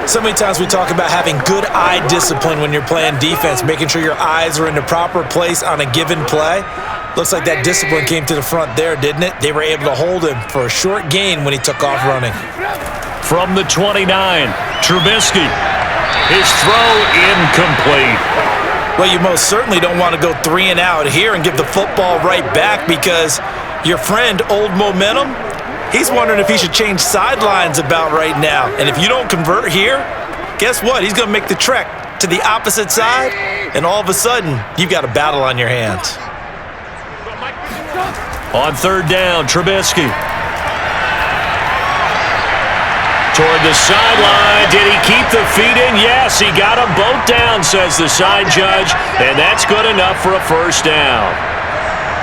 So many times we talk about having good eye discipline when you're playing defense, making sure your eyes are in the proper place on a given play. Looks like that discipline came to the front there, didn't it? They were able to hold him for a short gain when he took off running. From the 29, Trubisky. His throw incomplete. Well, you most certainly don't want to go 3 and out here and give the football right back because your friend, Old Momentum, he's wondering if he should change sidelines about right now. And if you don't convert here, guess what? He's going to make the trek to the opposite side, and all of a sudden, you've got a battle on your hands. On 3rd down, Trubisky. Toward the sideline. Did he keep the feet in? Yes, he got them both down, says the side judge, and that's good enough for a 1st down.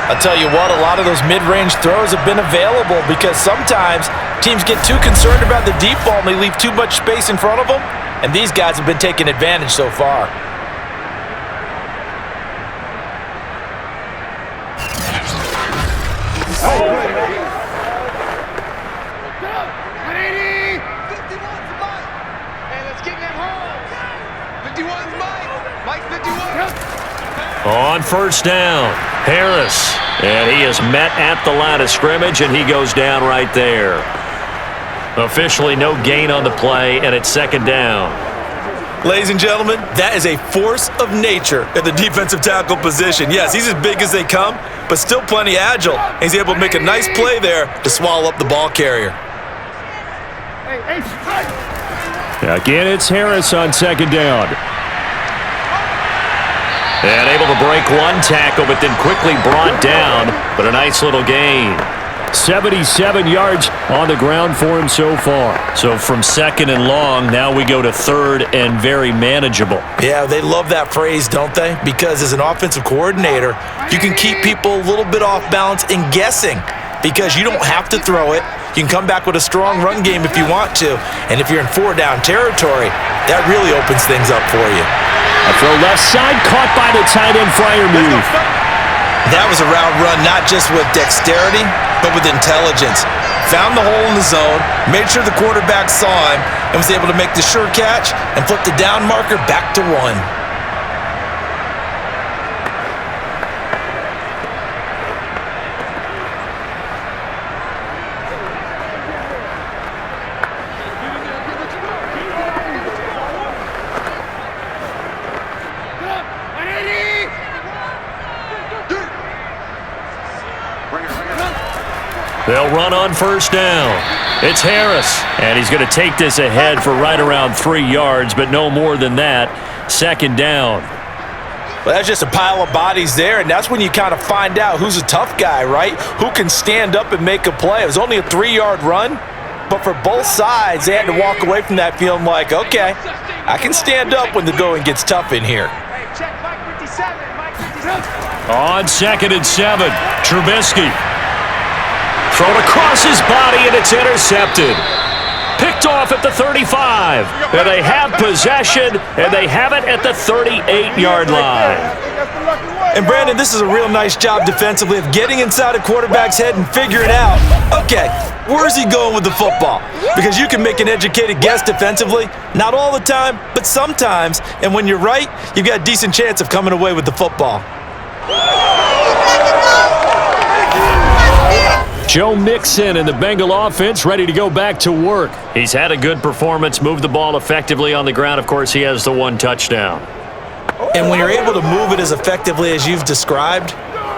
I'll tell you what, a lot of those mid-range throws have been available because sometimes teams get too concerned about the deep ball and they leave too much space in front of them, and these guys have been taking advantage so far. On first down, Harris. And he is met at the line of scrimmage, and he goes down right there. Officially no gain on the play, and it's second down. Ladies and gentlemen, that is a force of nature at the defensive tackle position. Yes, he's as big as they come, but still plenty agile. He's able to make a nice play there to swallow up the ball carrier. Again, it's Harris on second down. And able to break one tackle, but then quickly brought down. But a nice little gain. 77 yards on the ground for him so far. So from second and long, now we go to third and very manageable. Yeah, they love that phrase, don't they? Because as an offensive coordinator, you can keep people a little bit off balance and guessing because you don't have to throw it. You can come back with a strong run game if you want to. And if you're in four-down territory, that really opens things up for you. A throw left side, caught by the tight end Freiermuth. That was a route run not just with dexterity, but with intelligence. Found the hole in the zone, made sure the quarterback saw him, and was able to make the sure catch and flip the down marker back to 1. They'll run on first down. It's Harris, and he's going to take this ahead for right around 3 yards, but no more than that. Second down. Well, that's just a pile of bodies there, and that's when you kind of find out who's a tough guy, right? Who can stand up and make a play. It was only a 3-yard run, but for both sides, they had to walk away from that feeling like, okay, I can stand up when the going gets tough in here. On second and 7, Trubisky. Thrown across his body, and it's intercepted. Picked off at the 35. And they have possession, and they have it at the 38-yard line. And Brandon, this is a real nice job defensively of getting inside a quarterback's head and figuring out, okay, where's he going with the football? Because you can make an educated guess defensively, not all the time, but sometimes. And when you're right, you've got a decent chance of coming away with the football. Joe Mixon and the Bengal offense ready to go back to work. He's had a good performance, moved the ball effectively on the ground. Of course, he has the 1 touchdown. And when you're able to move it as effectively as you've described,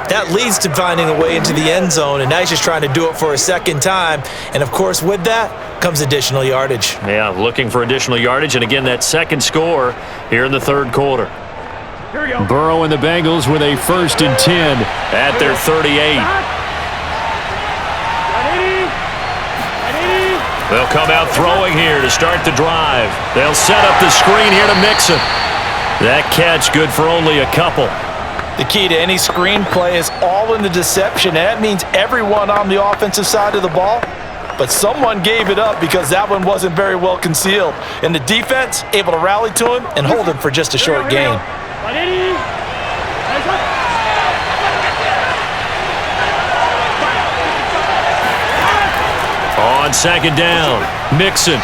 that leads to finding a way into the end zone, and now he's just trying to do it for a second time. And, of course, with that comes additional yardage. Yeah, looking for additional yardage, and again, that second score here in the third quarter. Here we go. Burrow and the Bengals with a 1st and 10 at their 38. They'll come out throwing here to start the drive. They'll set up the screen here to Mixon. That catch good for only a couple. The key to any screen play is all in the deception, and that means everyone on the offensive side of the ball. But someone gave it up because that one wasn't very well concealed. And the defense able to rally to him and hold him for just a short gain. On second down, Mixon.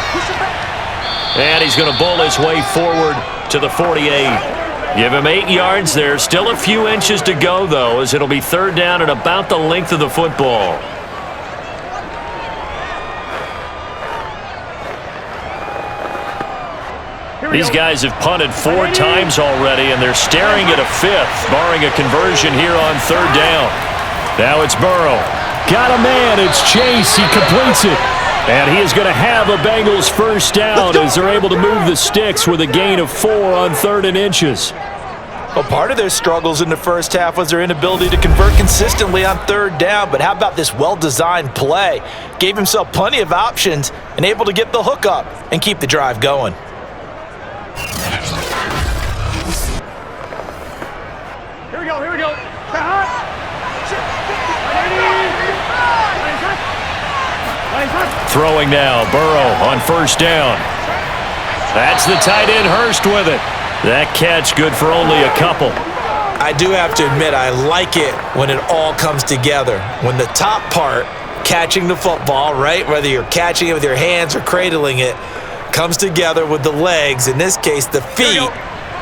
And he's going to bull his way forward to the 48. Give him 8 yards there. Still a few inches to go, though, as it'll be third down at about the length of the football. These guys have punted 4 times already, and they're staring at a 5th, barring a conversion here on third down. Now it's Burrow. Got a man. It's Chase. He completes it. And he is going to have a Bengals first down as they're able to move the sticks with a gain of 4 on 3rd and inches. Well, part of their struggles in the first half was their inability to convert consistently on third down. But how about this well-designed play? Gave himself plenty of options and able to get the hook up and keep the drive going. Here we go. Stay hot. Throwing now, Burrow on first down. That's the tight end Hurst with it. That catch good for only a couple. I do have to admit, I like it when it all comes together. When the top part, catching the football, right, whether you're catching it with your hands or cradling it, comes together with the legs, in this case the feet,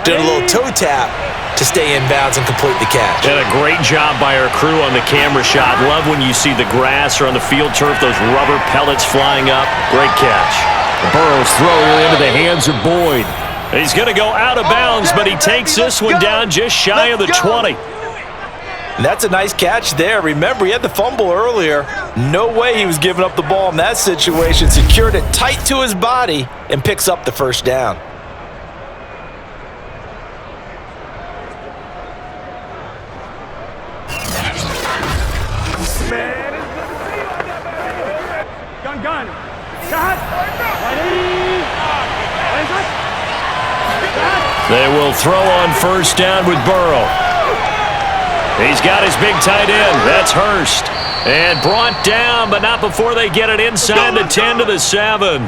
did a little toe tap to stay in bounds and complete the catch. And a great job by our crew on the camera shot. Love when you see the grass or on the field turf, those rubber pellets flying up. Great catch. Burrow's throw here into the hands of Boyd. He's going to go out of bounds, but he takes this one down just shy of the 20. That's a nice catch there. Remember, he had the fumble earlier. No way he was giving up the ball in that situation. Secured it tight to his body and picks up the first down. Gun. Shot. They will throw on first down with Burrow. He's got his big tight end. That's Hurst. And brought down, but not before they get it inside the 10 to the 7.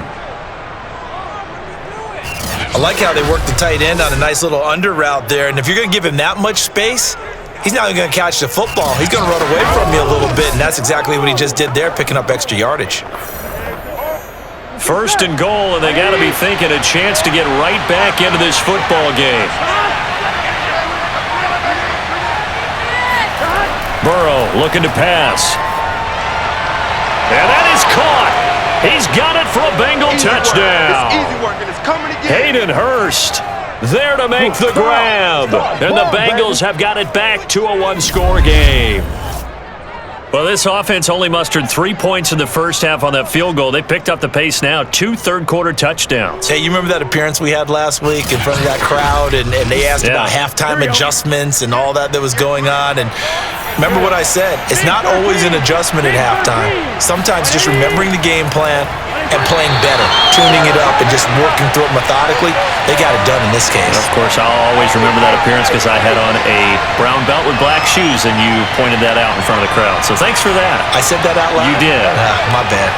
I like how they work the tight end on a nice little under route there. And if you're going to give him that much space, he's not even going to catch the football. He's going to run away from you a little bit, and that's exactly what he just did there, picking up extra yardage. First and goal, and they got to be thinking a chance to get right back into this football game. Burrow looking to pass. And that is caught. He's got it for a Bengal touchdown. Hayden Hurst there to make the grab. And the Bengals have got it back to a one-score game. Well, this offense only mustered 3 points in the first half on that field goal. They picked up the pace now, 2 third-quarter touchdowns. Hey, you remember that appearance we had last week in front of that crowd, and they asked about halftime adjustments and all that was going on, and remember what I said, it's not always an adjustment at halftime. Sometimes just remembering the game plan and playing better, tuning it up and just working through it methodically. They got it done in this case. Of course, I'll always remember that appearance because I had on a brown belt with black shoes, and you pointed that out in front of the crowd. So thanks for that. I said that out loud? You did. My bad.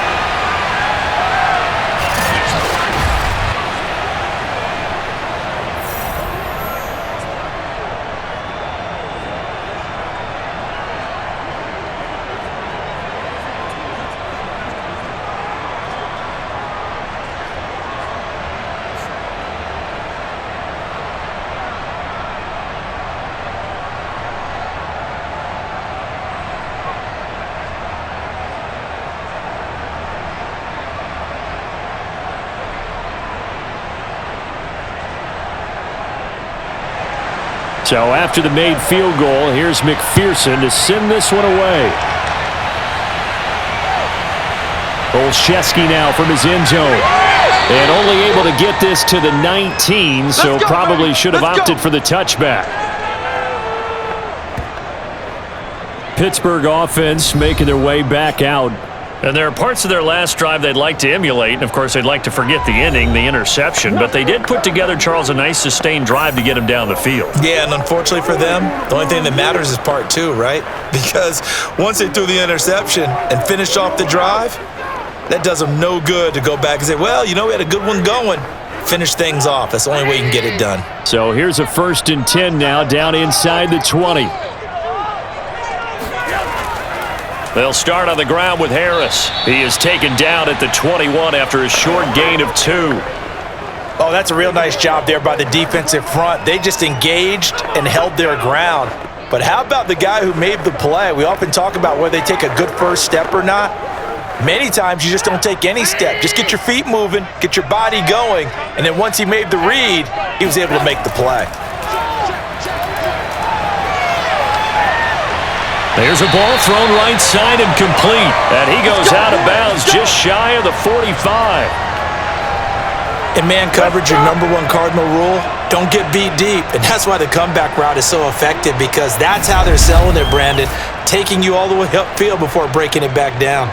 So after the made field goal, here's McPherson to send this one away. Olszewski now from his end zone. And only able to get this to the 19, so probably should have opted for the touchback. Pittsburgh offense making their way back out. And there are parts of their last drive they'd like to emulate. And, of course, they'd like to forget the inning, the interception. But they did put together, Charles, a nice sustained drive to get him down the field. Yeah, and unfortunately for them, the only thing that matters is part 2, right? Because once they threw the interception and finished off the drive, that does them no good to go back and say, well, you know, we had a good one going. Finish things off. That's the only way you can get it done. So here's a 1st and 10 now down inside the 20. They'll start on the ground with Harris. He is taken down at the 21 after a short gain of 2. Oh, that's a real nice job there by the defensive front. They just engaged and held their ground. But how about the guy who made the play? We often talk about whether they take a good first step or not. Many times you just don't take any step. Just get your feet moving, get your body going, and then once he made the read, he was able to make the play. There's a ball thrown right side and complete. And he goes out of bounds just shy of the 45. In man coverage, your #1 cardinal rule, don't get beat deep. And that's why the comeback route is so effective, because that's how they're selling it, Brandon. Taking you all the way upfield before breaking it back down.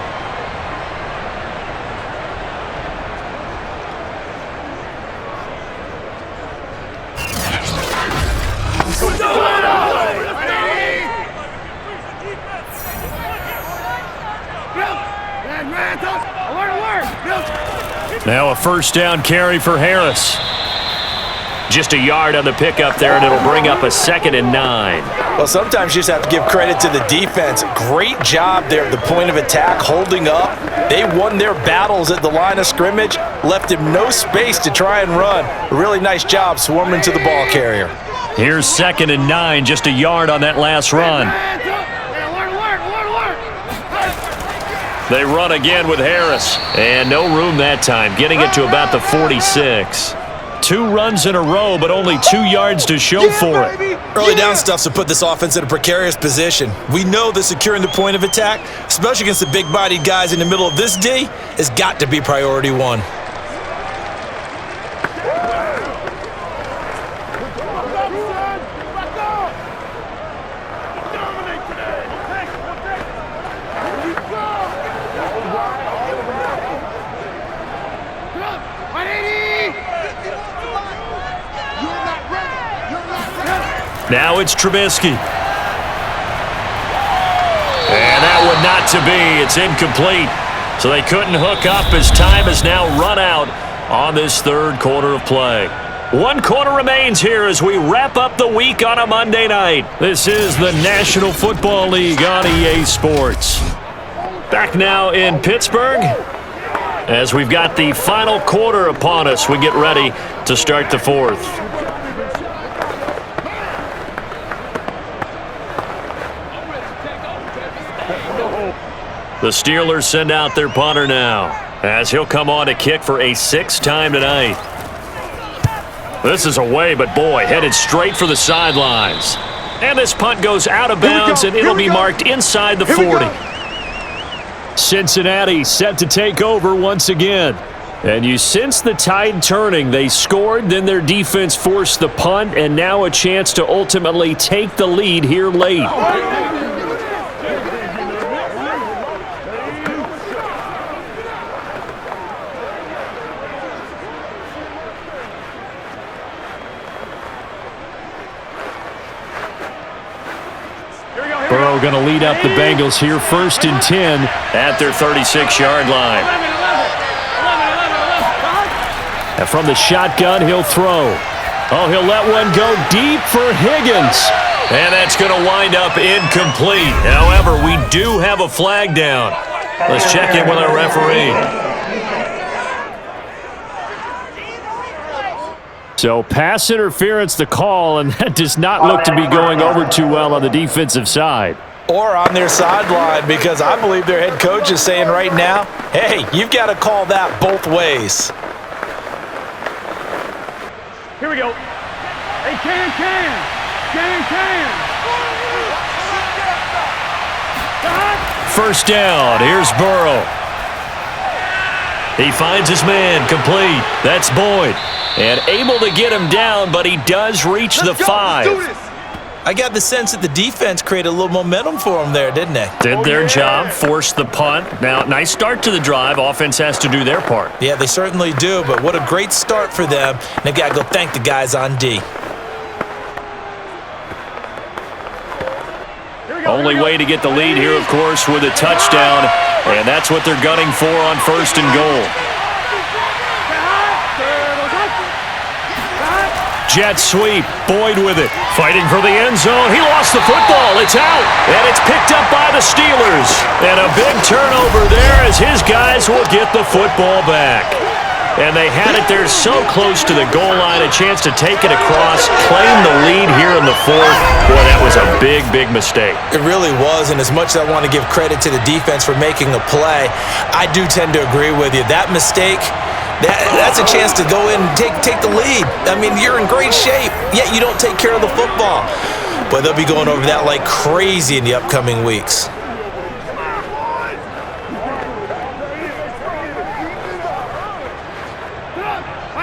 Now a first down carry for Harris. Just a yard on the pickup there, and it'll bring up a 2nd and 9. Well, sometimes you just have to give credit to the defense. Great job there at the point of attack, holding up. They won their battles at the line of scrimmage, left him no space to try and run. A really nice job swarming to the ball carrier. Here's 2nd and 9, just a yard on that last run. They run again with Harris, and no room that time, getting it to about the 46. 2 runs in a row, but only 2 yards to show for it. Early down stuff's to put this offense in a precarious position. We know that securing the point of attack, especially against the big-bodied guys in the middle of this D, has got to be priority 1. Now it's Trubisky. And that one not to be. It's incomplete. So they couldn't hook up as time has now run out on this 3rd quarter of play. 1 quarter remains here as we wrap up the week on a Monday night. This is the National Football League on EA Sports. Back now in Pittsburgh as we've got the final quarter upon us. We get ready to start the 4th. The Steelers send out their punter now, as he'll come on to kick for a 6th time tonight. This is away, but boy, headed straight for the sidelines. And this punt goes out of bounds, and it'll be marked inside the 40. Cincinnati set to take over once again. And you sense the tide turning. They scored, then their defense forced the punt, and now a chance to ultimately take the lead here late. Burrow going to lead up the Bengals here, 1st and 10 at their 36-yard line. And from the shotgun, he'll throw. Oh, he'll let one go deep for Higgins. And that's going to wind up incomplete. However, we do have a flag down. Let's check in with our referee. So pass interference the call, and that does not look to be going over too well on the defensive side. Or on their sideline, because I believe their head coach is saying right now, hey, you've got to call that both ways. Here we go. Hey, can. First down. Here's Burrow. He finds his man, complete. That's Boyd. And able to get him down, but he does reach the 5. I got the sense that the defense created a little momentum for them there, didn't they? Did their job, forced the punt. Now, nice start to the drive. Offense has to do their part. Yeah, they certainly do, but what a great start for them. And they've got to go thank the guys on D. Only way to get the lead here, of course, with a touchdown. And that's what they're gunning for on 1st and goal. Jet sweep, Boyd with it, fighting for the end zone. He lost the football, it's out, and it's picked up by the Steelers. And a big turnover there as his guys will get the football back. And they had it there so close to the goal line, a chance to take it across, claim the lead here in the 4th. Boy, that was a big, big mistake. It really was, and as much as I want to give credit to the defense for making the play, I do tend to agree with you. That mistake, that's a chance to go in and take the lead. I mean, you're in great shape, yet you don't take care of the football. But they'll be going over that like crazy in the upcoming weeks.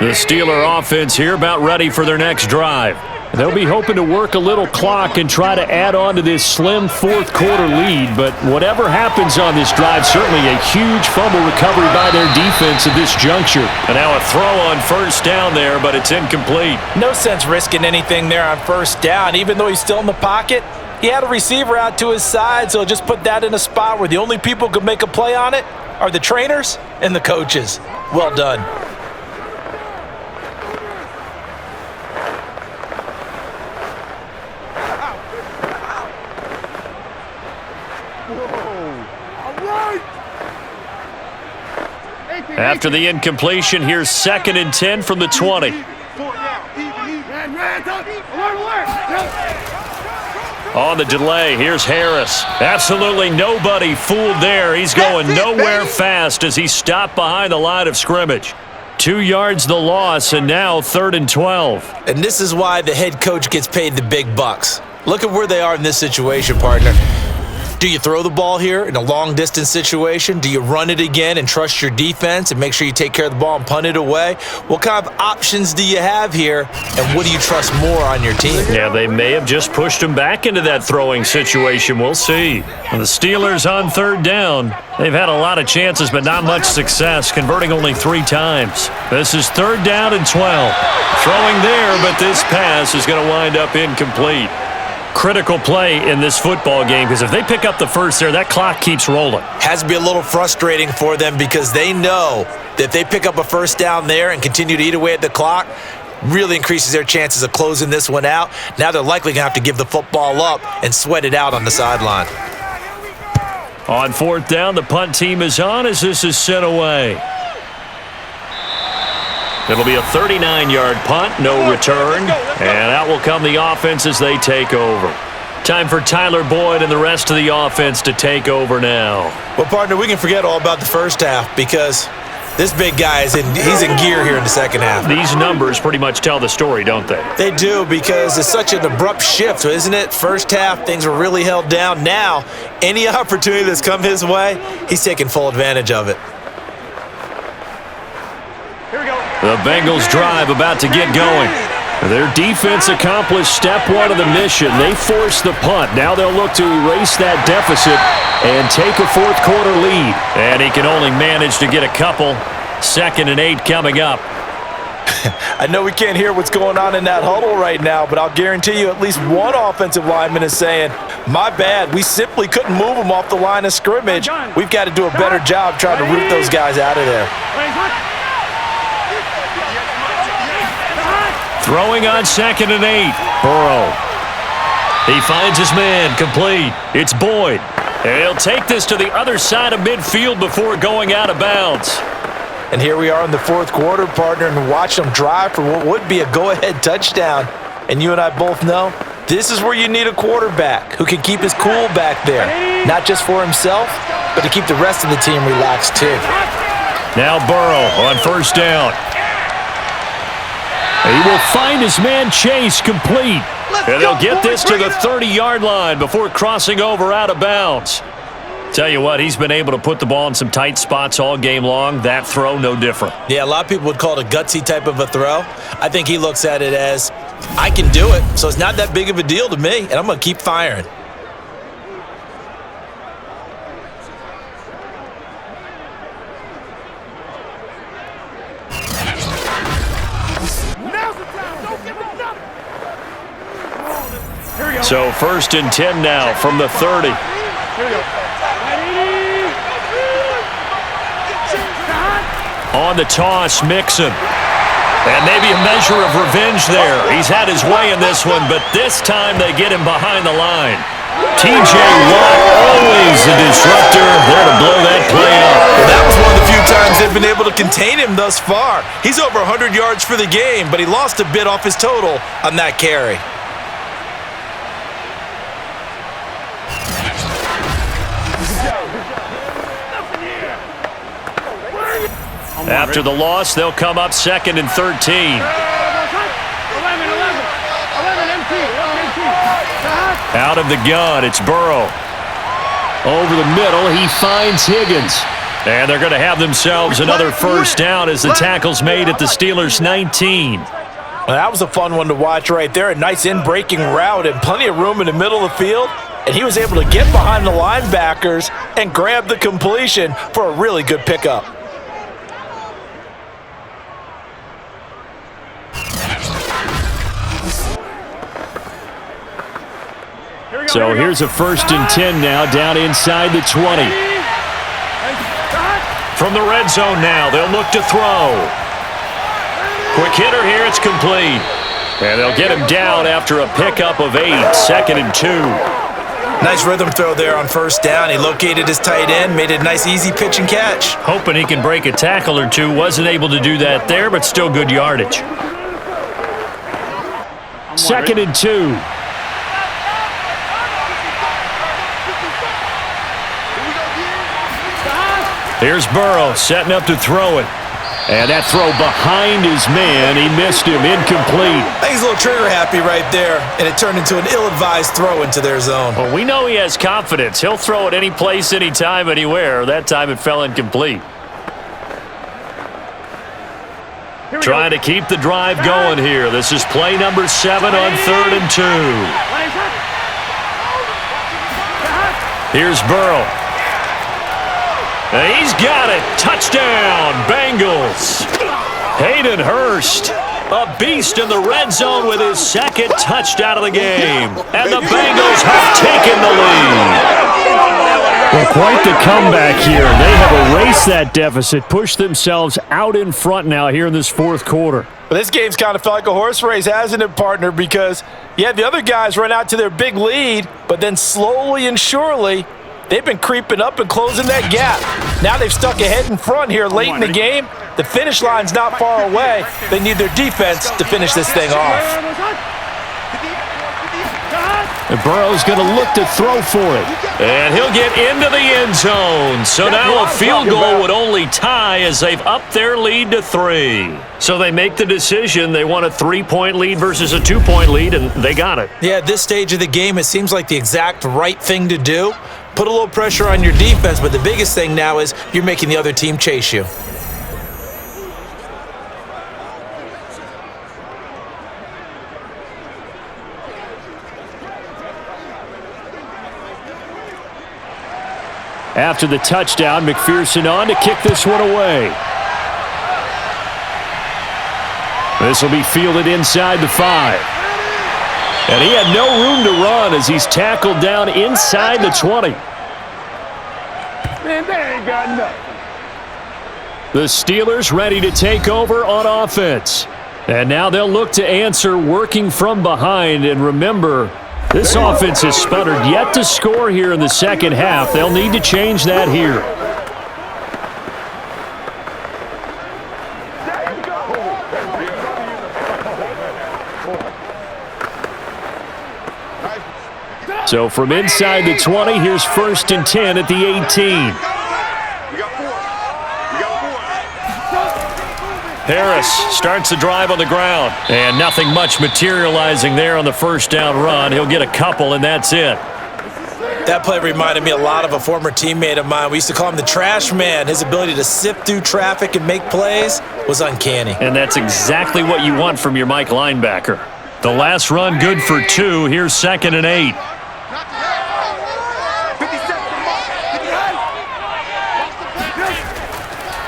The Steeler offense here about ready for their next drive. They'll be hoping to work a little clock and try to add on to this slim 4th quarter lead, but whatever happens on this drive, certainly a huge fumble recovery by their defense at this juncture. And now a throw on 1st down there, but it's incomplete. No sense risking anything there on 1st down, even though he's still in the pocket. He had a receiver out to his side, so just put that in a spot where the only people could make a play on it are the trainers and the coaches. Well done. After the incompletion, here's 2nd and 10 from the 20. On the delay, here's Harris. Absolutely nobody fooled there. He's going nowhere fast as he's stopped behind the line of scrimmage. 2 yards the loss, and now 3rd and 12. And this is why the head coach gets paid the big bucks. Look at where they are in this situation, partner. Do you throw the ball here in a long-distance situation? Do you run it again and trust your defense and make sure you take care of the ball and punt it away? What kind of options do you have here, and what do you trust more on your team? Yeah, they may have just pushed him back into that throwing situation. We'll see. The Steelers on 3rd down. They've had a lot of chances, but not much success, converting only 3 times. This is 3rd down and 12. Throwing there, but this pass is going to wind up incomplete. Critical play in this football game, because if they pick up the first there, that clock keeps rolling. Has to be a little frustrating for them because they know that if they pick up a first down there and continue to eat away at the clock, really increases their chances of closing this one out. Now they're likely going to have to give the football up and sweat it out on the sideline. On 4th down, the punt team is on as this is sent away. It'll be a 39-yard punt, no return, and out will come the offense as they take over. Time for Tyler Boyd and the rest of the offense to take over now. Well, partner, we can forget all about the first half because this big guy he's in gear here in the second half. These numbers pretty much tell the story, don't they? They do, because it's such an abrupt shift, isn't it? First half, things were really held down. Now, any opportunity that's come his way, he's taking full advantage of it. The Bengals drive about to get going. Their defense accomplished step 1 of the mission. They forced the punt. Now they'll look to erase that deficit and take a 4th quarter lead. And he can only manage to get a couple. 2nd and 8 coming up. I know we can't hear what's going on in that huddle right now, but I'll guarantee you at least one offensive lineman is saying, my bad, we simply couldn't move them off the line of scrimmage. We've got to do a better job trying to root those guys out of there. Throwing on 2nd and 8. Burrow. He finds his man, complete. It's Boyd. And he'll take this to the other side of midfield before going out of bounds. And here we are in the 4th quarter, partner, and watch them drive for what would be a go-ahead touchdown. And you and I both know this is where you need a quarterback who can keep his cool back there. Not just for himself, but to keep the rest of the team relaxed too. Now Burrow on 1st down. He will find his man Chase, complete. And they'll get this to the 30-yard line before crossing over out of bounds. Tell you what, he's been able to put the ball in some tight spots all game long. That throw, no different. Yeah, a lot of people would call it a gutsy type of a throw. I think he looks at it as, I can do it, so it's not that big of a deal to me, and I'm going to keep firing. So 1st and 10 now from the 30. On the toss, Mixon. And maybe a measure of revenge there. He's had his way in this one, but this time they get him behind the line. T.J. Watt, always a disruptor, there to blow that play up. Well, that was one of the few times they've been able to contain him thus far. He's over 100 yards for the game, but he lost a bit off his total on that carry. After the loss, they'll come up 2nd and 13. Out of the gun, it's Burrow. Over the middle, he finds Higgins. And they're going to have themselves another 1st down as the tackle's made at the Steelers' 19. Well, that was a fun one to watch right there. A nice in-breaking route and plenty of room in the middle of the field. And he was able to get behind the linebackers and grab the completion for a really good pickup. So here's a 1st and 10 now, down inside the 20. From the red zone now, they'll look to throw. Quick hitter here, it's complete. And they'll get him down after a pickup of 8, 2nd and 2. Nice rhythm throw there on first down. He located his tight end, made it a nice easy pitch and catch. Hoping he can break a tackle or two. Wasn't able to do that there, but still good yardage. 2nd and 2. Here's Burrow setting up to throw it. And that throw behind his man, he missed him, incomplete. He's a little trigger happy right there, and it turned into an ill-advised throw into their zone. Well, we know he has confidence. He'll throw it any place, anytime, anywhere. That time it fell incomplete. Trying to keep the drive going here. This is play number 7 on 3rd and 2. Here's Burrow. And he's got it. Touchdown, Bengals. Hayden Hurst, a beast in the red zone with his 2nd touchdown of the game. And the Bengals have taken the lead. Well, quite the comeback here. They have erased that deficit, pushed themselves out in front now here in this 4th quarter. But this game's kind of felt like a horse race, hasn't it, partner? Because, yeah, the other guys run out to their big lead, but then slowly and surely, they've been creeping up and closing that gap. Now they've stuck ahead in front here late in the game. The finish line's not far away. They need their defense to finish this thing off. And Burrow's going to look to throw for it. And he'll get into the end zone. So now a field goal would only tie as they've upped their lead to 3. So they make the decision. They want a 3-point lead versus a 2-point lead, and they got it. Yeah, at this stage of the game, it seems like the exact right thing to do. Put a little pressure on your defense, but the biggest thing now is you're making the other team chase you. After the touchdown, McPherson on to kick this one away. This will be fielded inside the 5. And he had no room to run as he's tackled down inside the 20. Man, they ain't got nothing. The Steelers ready to take over on offense. And now they'll look to answer working from behind. And remember, this offense has sputtered yet to score here in the second half. They'll need to change that here. So from inside the 20, here's 1st and 10 at the 18. Harris starts the drive on the ground. And nothing much materializing there on the first down run. He'll get a couple, and that's it. That play reminded me a lot of a former teammate of mine. We used to call him the trash man. His ability to sift through traffic and make plays was uncanny. And that's exactly what you want from your Mike linebacker. The last run good for 2. Here's 2nd and 8.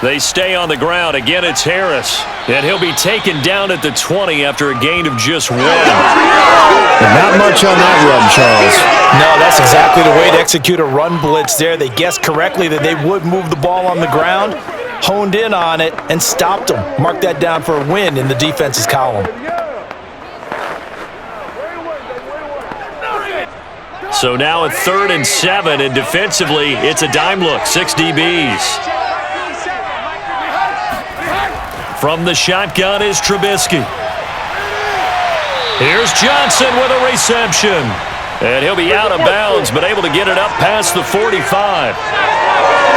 They stay on the ground. Again, it's Harris. And he'll be taken down at the 20 after a gain of just 1. And not much on that run, Charles. No, that's exactly the way to execute a run blitz there. They guessed correctly that they would move the ball on the ground, honed in on it, and stopped them. Mark that down for a win in the defense's column. So now at 3rd and 7, and defensively, it's a dime look. 6 DBs. From the shotgun is Trubisky. Here's Johnson with a reception. And he'll be out of bounds, but able to get it up past the 45. I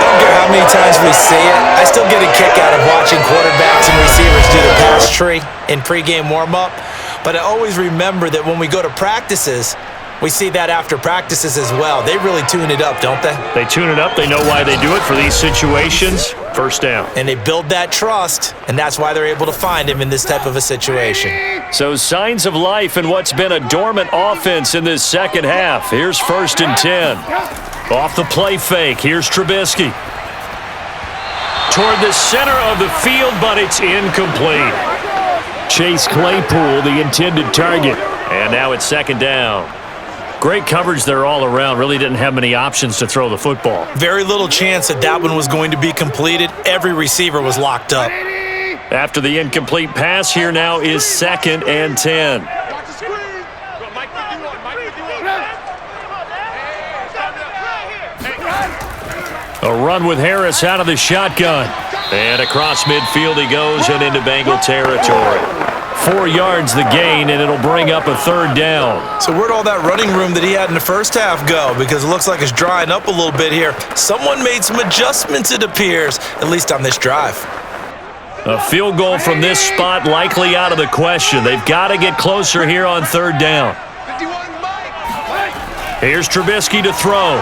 don't care how many times we see it. I still get a kick out of watching quarterbacks and receivers do the pass tree in pregame warm-up. But I always remember that when we go to practices, we see that after practices as well. They really tune it up, don't they? They tune it up. They know why they do it for these situations. First down. And they build that trust, and that's why they're able to find him in this type of a situation. So signs of life in what's been a dormant offense in this second half. Here's 1st and 10. Off the play fake. Here's Trubisky. Toward the center of the field, but it's incomplete. Chase Claypool, the intended target. And now it's 2nd down. Great coverage there all around. Really didn't have many options to throw the football. Very little chance that one was going to be completed. Every receiver was locked up. After the incomplete pass, here now is 2nd and 10. A run with Harris out of the shotgun. And across midfield he goes and into Bengal territory. 4 yards the gain, and it'll bring up a 3rd down. So where'd all that running room that he had in the first half go? Because it looks like it's drying up a little bit here. Someone made some adjustments, it appears, at least on this drive. A field goal from this spot likely out of the question. They've got to get closer here on 3rd down. Here's Trubisky to throw.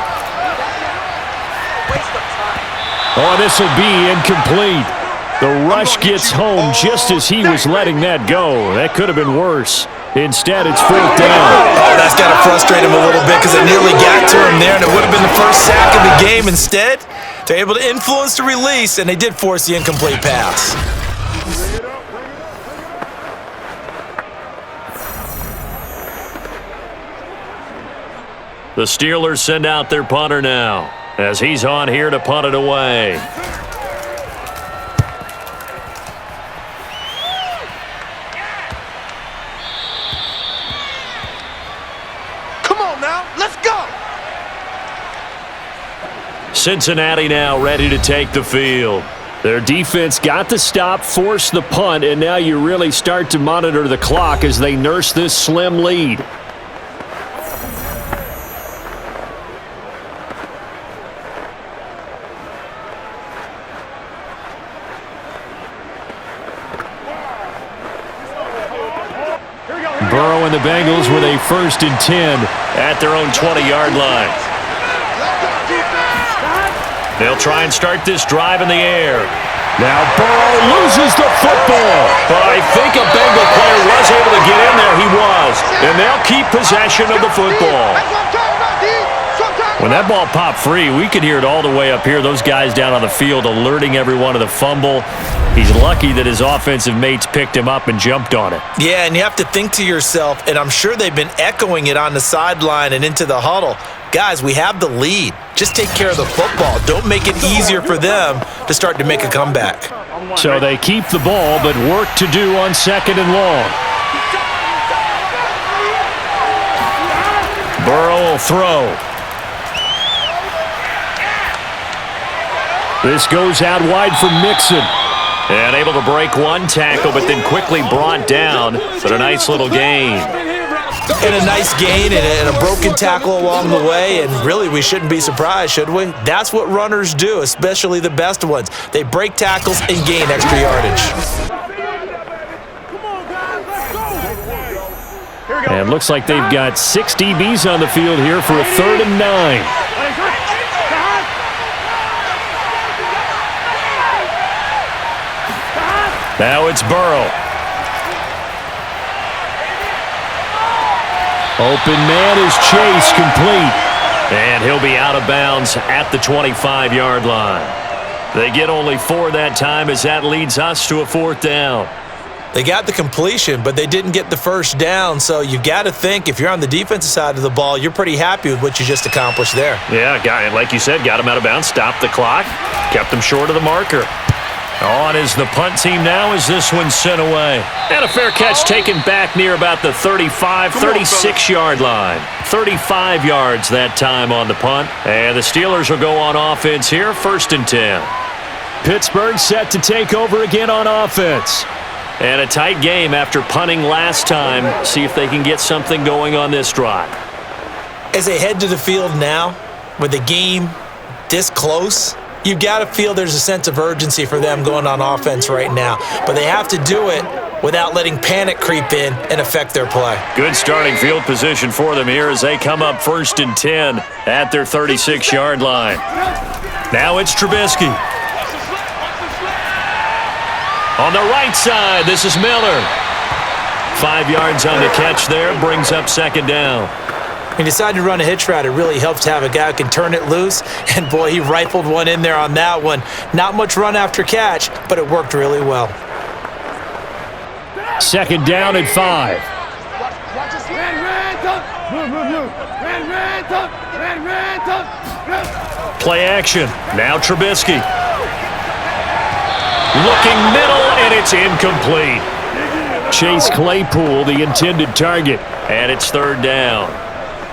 Oh, this will be incomplete. The rush gets home just as he was letting that go. That could have been worse. Instead, it's 4th down. Oh, that's got to frustrate him a little bit because it nearly got to him there, and it would have been the first sack of the game. Instead, they're able to influence the release, and they did force the incomplete pass. The Steelers send out their punter now as he's on here to punt it away. Come on now, let's go. Cincinnati now ready to take the field. Their defense got the stop, forced the punt, and now you really start to monitor the clock as they nurse this slim lead. Burrow and the Bengals with a 1st and 10 at their own 20-yard line. They'll try and start this drive in the air. Now Burrow loses the football. But I think a Bengal player was able to get in there. He was. And they'll keep possession of the football. When that ball popped free, we could hear it all the way up here. Those guys down on the field alerting everyone of the fumble. He's lucky that his offensive mates picked him up and jumped on it. Yeah, and you have to think to yourself, and I'm sure they've been echoing it on the sideline and into the huddle. Guys, we have the lead. Just take care of the football. Don't make it easier for them to start to make a comeback. So they keep the ball, but work to do on 2nd and long. Burrow will throw. This goes out wide for Mixon. And able to break one tackle, but then quickly brought down. But a nice little gain. And a nice gain and a broken tackle along the way. And really, we shouldn't be surprised, should we? That's what runners do, especially the best ones. They break tackles and gain extra yardage. And looks like they've got 6 DBs on the field here for a 3rd and 9. Now it's Burrow. Open man is Chase, complete. And he'll be out of bounds at the 25-yard line. They get only 4 that time as that leads us to a 4th down. They got the completion, but they didn't get the 1st down, so you got to think if you're on the defensive side of the ball, you're pretty happy with what you just accomplished there. Yeah, like you said, got him out of bounds, stopped the clock, kept him short of the marker. On is the punt team now as this one's sent away. And a fair catch taken back near about the 35, 36-yard line. 35 yards that time on the punt. And the Steelers will go on offense here, 1st and 10. Pittsburgh set to take over again on offense. And a tight game after punting last time. See if they can get something going on this drive. As they head to the field now, with the game this close, you've got to feel there's a sense of urgency for them going on offense right now. But they have to do it without letting panic creep in and affect their play. Good starting field position for them here as they come up 1st and 10 at their 36-yard line. Now it's Trubisky. On the right side, this is Miller. 5 yards on the catch there, brings up 2nd down. When you decide to run a hitch route, it really helps to have a guy who can turn it loose. And boy, he rifled one in there on that one. Not much run after catch, but it worked really well. 2nd down and 5. Play action. Now Trubisky. Looking middle, and it's incomplete. Chase Claypool, the intended target, and it's third down.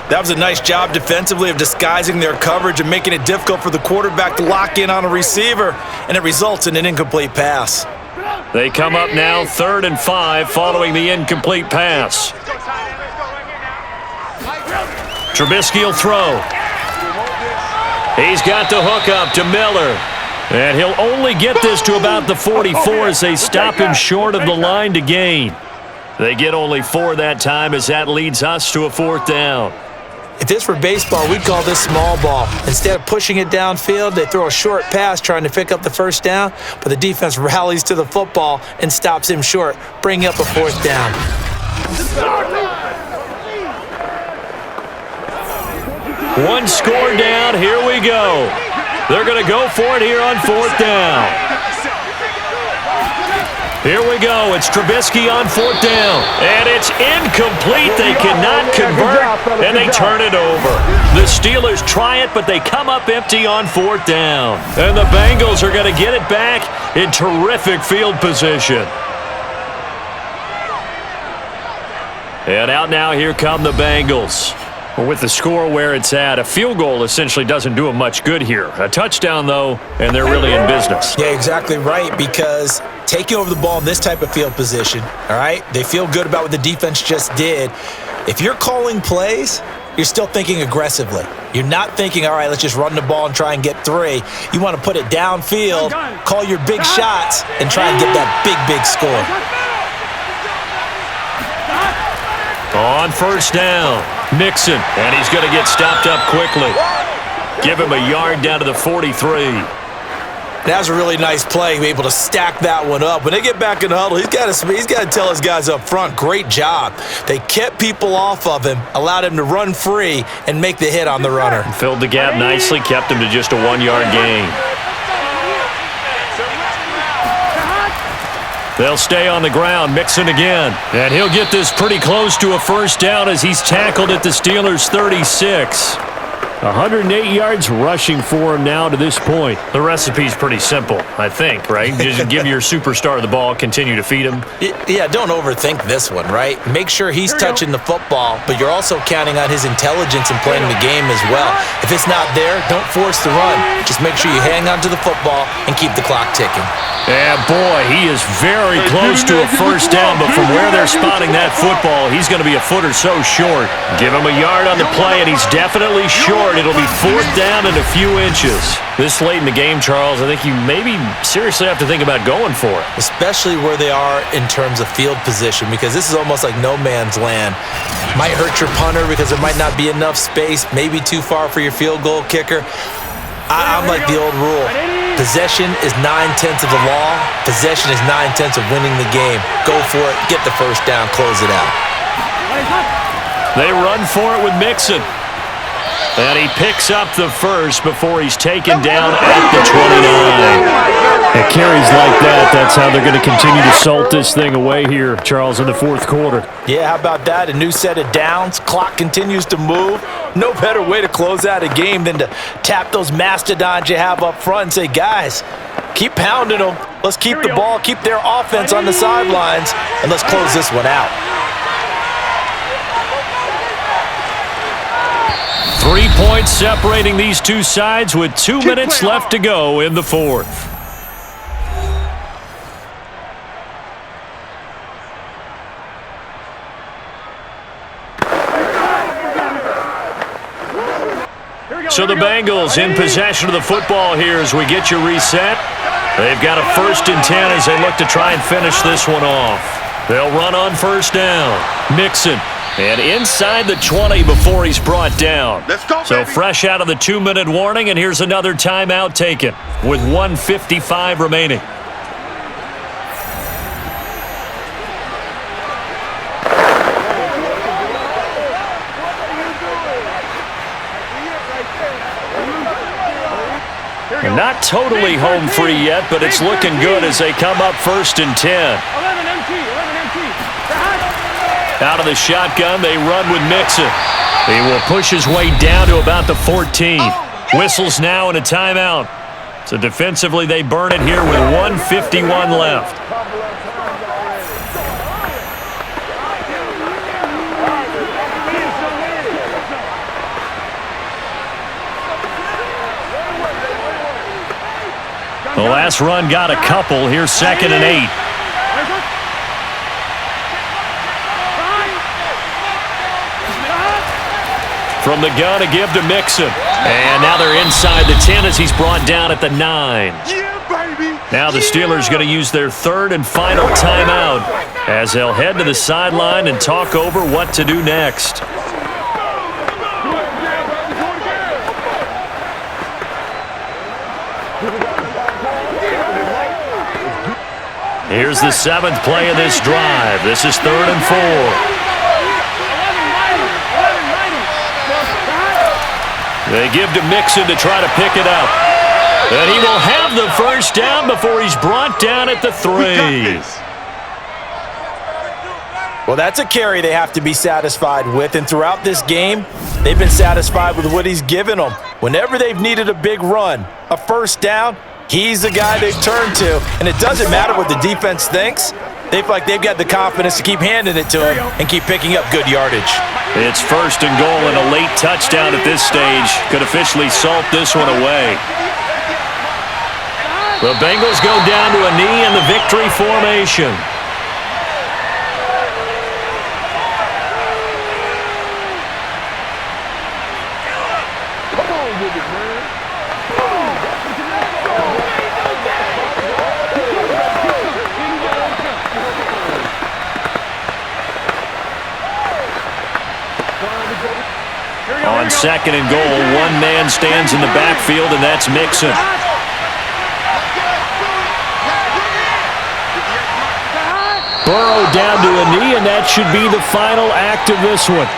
That was a nice job defensively of disguising their coverage and making it difficult for the quarterback to lock in on a receiver, and it results in an incomplete pass. They come up now 3rd and 5 following the incomplete pass. Trubisky will throw. He's got the hook up to Miller. And he'll only get this to about the 44 as they stop him short of the line to gain. They get only 4 that time as that leads us to a 4th down. If this were baseball, we'd call this small ball. Instead of pushing it downfield, they throw a short pass trying to pick up the 1st down, but the defense rallies to the football and stops him short, bringing up a 4th down. One score down, here we go. They're going to go for it here on 4th down. Here we go. It's Trubisky on 4th down. And it's incomplete. They cannot convert, and they turn it over. The Steelers try it, but they come up empty on 4th down. And the Bengals are going to get it back in terrific field position. And out now, here come the Bengals. Well, with the score where it's at, a field goal essentially doesn't do them much good here. A touchdown, though, and they're really in business. Yeah, exactly right, because taking over the ball in this type of field position, all right, they feel good about what the defense just did. If you're calling plays, you're still thinking aggressively. You're not thinking, all right, let's just run the ball and try and get 3. You want to put it downfield, call your big shots, and try and get that big score. On 1st down, Mixon, and he's going to get stopped up quickly. Give him a yard down to the 43. That was a really nice play, be able to stack that one up. When they get back in the huddle, he's got to tell his guys up front, great job. They kept people off of him, allowed him to run free, and make the hit on the runner. Filled the gap nicely, kept him to just a 1-yard gain. They'll stay on the ground, Mixon again. And he'll get this pretty close to a 1st down as he's tackled at the Steelers' 36. 108 yards rushing for him now to this point. The recipe's pretty simple, I think, right? Just give your superstar the ball, continue to feed him. Yeah, don't overthink this one, right? Make sure he's touching the football, but you're also counting on his intelligence in playing the game as well. If it's not there, don't force the run. Just make sure you hang on to the football and keep the clock ticking. And boy, he is very close to a 1st down, but from where they're spotting that football, he's going to be a foot or so short. Give him a yard on the play, and he's definitely short. It'll be 4th down and a few inches. This late in the game, Charles, I think you maybe seriously have to think about going for it. Especially where they are in terms of field position, because this is almost like no man's land. Might hurt your punter because there might not be enough space, maybe too far for your field goal kicker. I'm like the old rule. Possession is 9/10 of the law. Possession is 9/10 of winning the game. Go for it, get the 1st down, close it out. They run for it with Mixon. And he picks up the 1st before he's taken down at the 29. It carries like that. That's how they're going to continue to salt this thing away here, Charles, in the 4th quarter. Yeah, how about that? A new set of downs. Clock continues to move. No better way to close out a game than to tap those mastodons you have up front and say, guys, keep pounding them. Let's keep the ball, keep their offense on the sidelines, and let's close this one out. 3 points separating these two sides with 2 minutes left to go in the 4th. So the Bengals in possession of the football here as we get you reset. They've got a 1st and 10 as they look to try and finish this one off. They'll run on 1st down. Mixon. And inside the 20 before he's brought down. Let's go, so baby. fresh out of the 2-minute warning, and here's another timeout taken with 1:55 remaining. And not totally home free yet, but it's looking good as they come up 1st and 10. 11 MT. Out of the shotgun, they run with Mixon. He will push his way down to about the 14. Whistles now and a timeout. So defensively, they burn it here with 1:51 left. The last run got a couple. Here's 2nd and 8. From the gun, a give to Mixon. And now they're inside the 10 as he's brought down at the 9. Now the Steelers going to use their 3rd and final timeout as they'll head to the sideline and talk over what to do next. Here's the 7th play of this drive. This is 3rd and 4. They give to Mixon to try to pick it up. And he will have the first down before he's brought down at the 3. Well, that's a carry they have to be satisfied with, and throughout this game, they've been satisfied with what he's given them. Whenever they've needed a big run, a first down, he's the guy they've turned to, and it doesn't matter what the defense thinks. They feel like they've got the confidence to keep handing it to him and keep picking up good yardage. It's 1st and goal, and a late touchdown at this stage could officially salt this one away. The Bengals go down to a knee in the victory formation. On 2nd and goal, one man stands in the backfield, and that's Mixon. Burrow down to a knee, and that should be the final act of this one.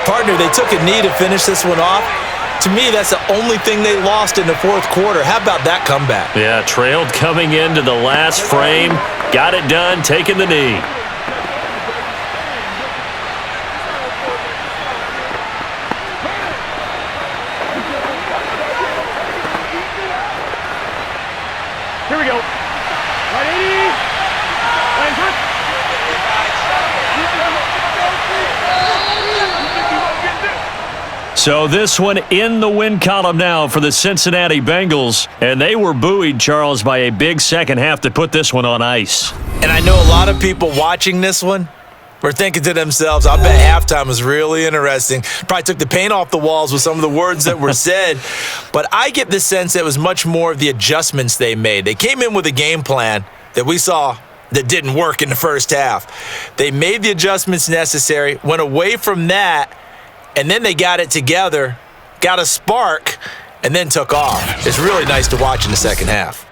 Partner, they took a knee to finish this one off. To me, that's the only thing they lost in the 4th quarter. How about that comeback? Yeah, trailed coming into the last frame. Got it done, taking the knee. Here we go. Right, 80. So this one in the win column now for the Cincinnati Bengals. And they were buoyed, Charles, by a big second half to put this one on ice. And I know a lot of people watching this one were thinking to themselves, I bet halftime was really interesting. Probably took the paint off the walls with some of the words that were said. But I get the sense it was much more of the adjustments they made. They came in with a game plan that we saw that didn't work in the first half. They made the adjustments necessary, went away from that, and then they got it together, got a spark, and then took off. It's really nice to watch in the second half.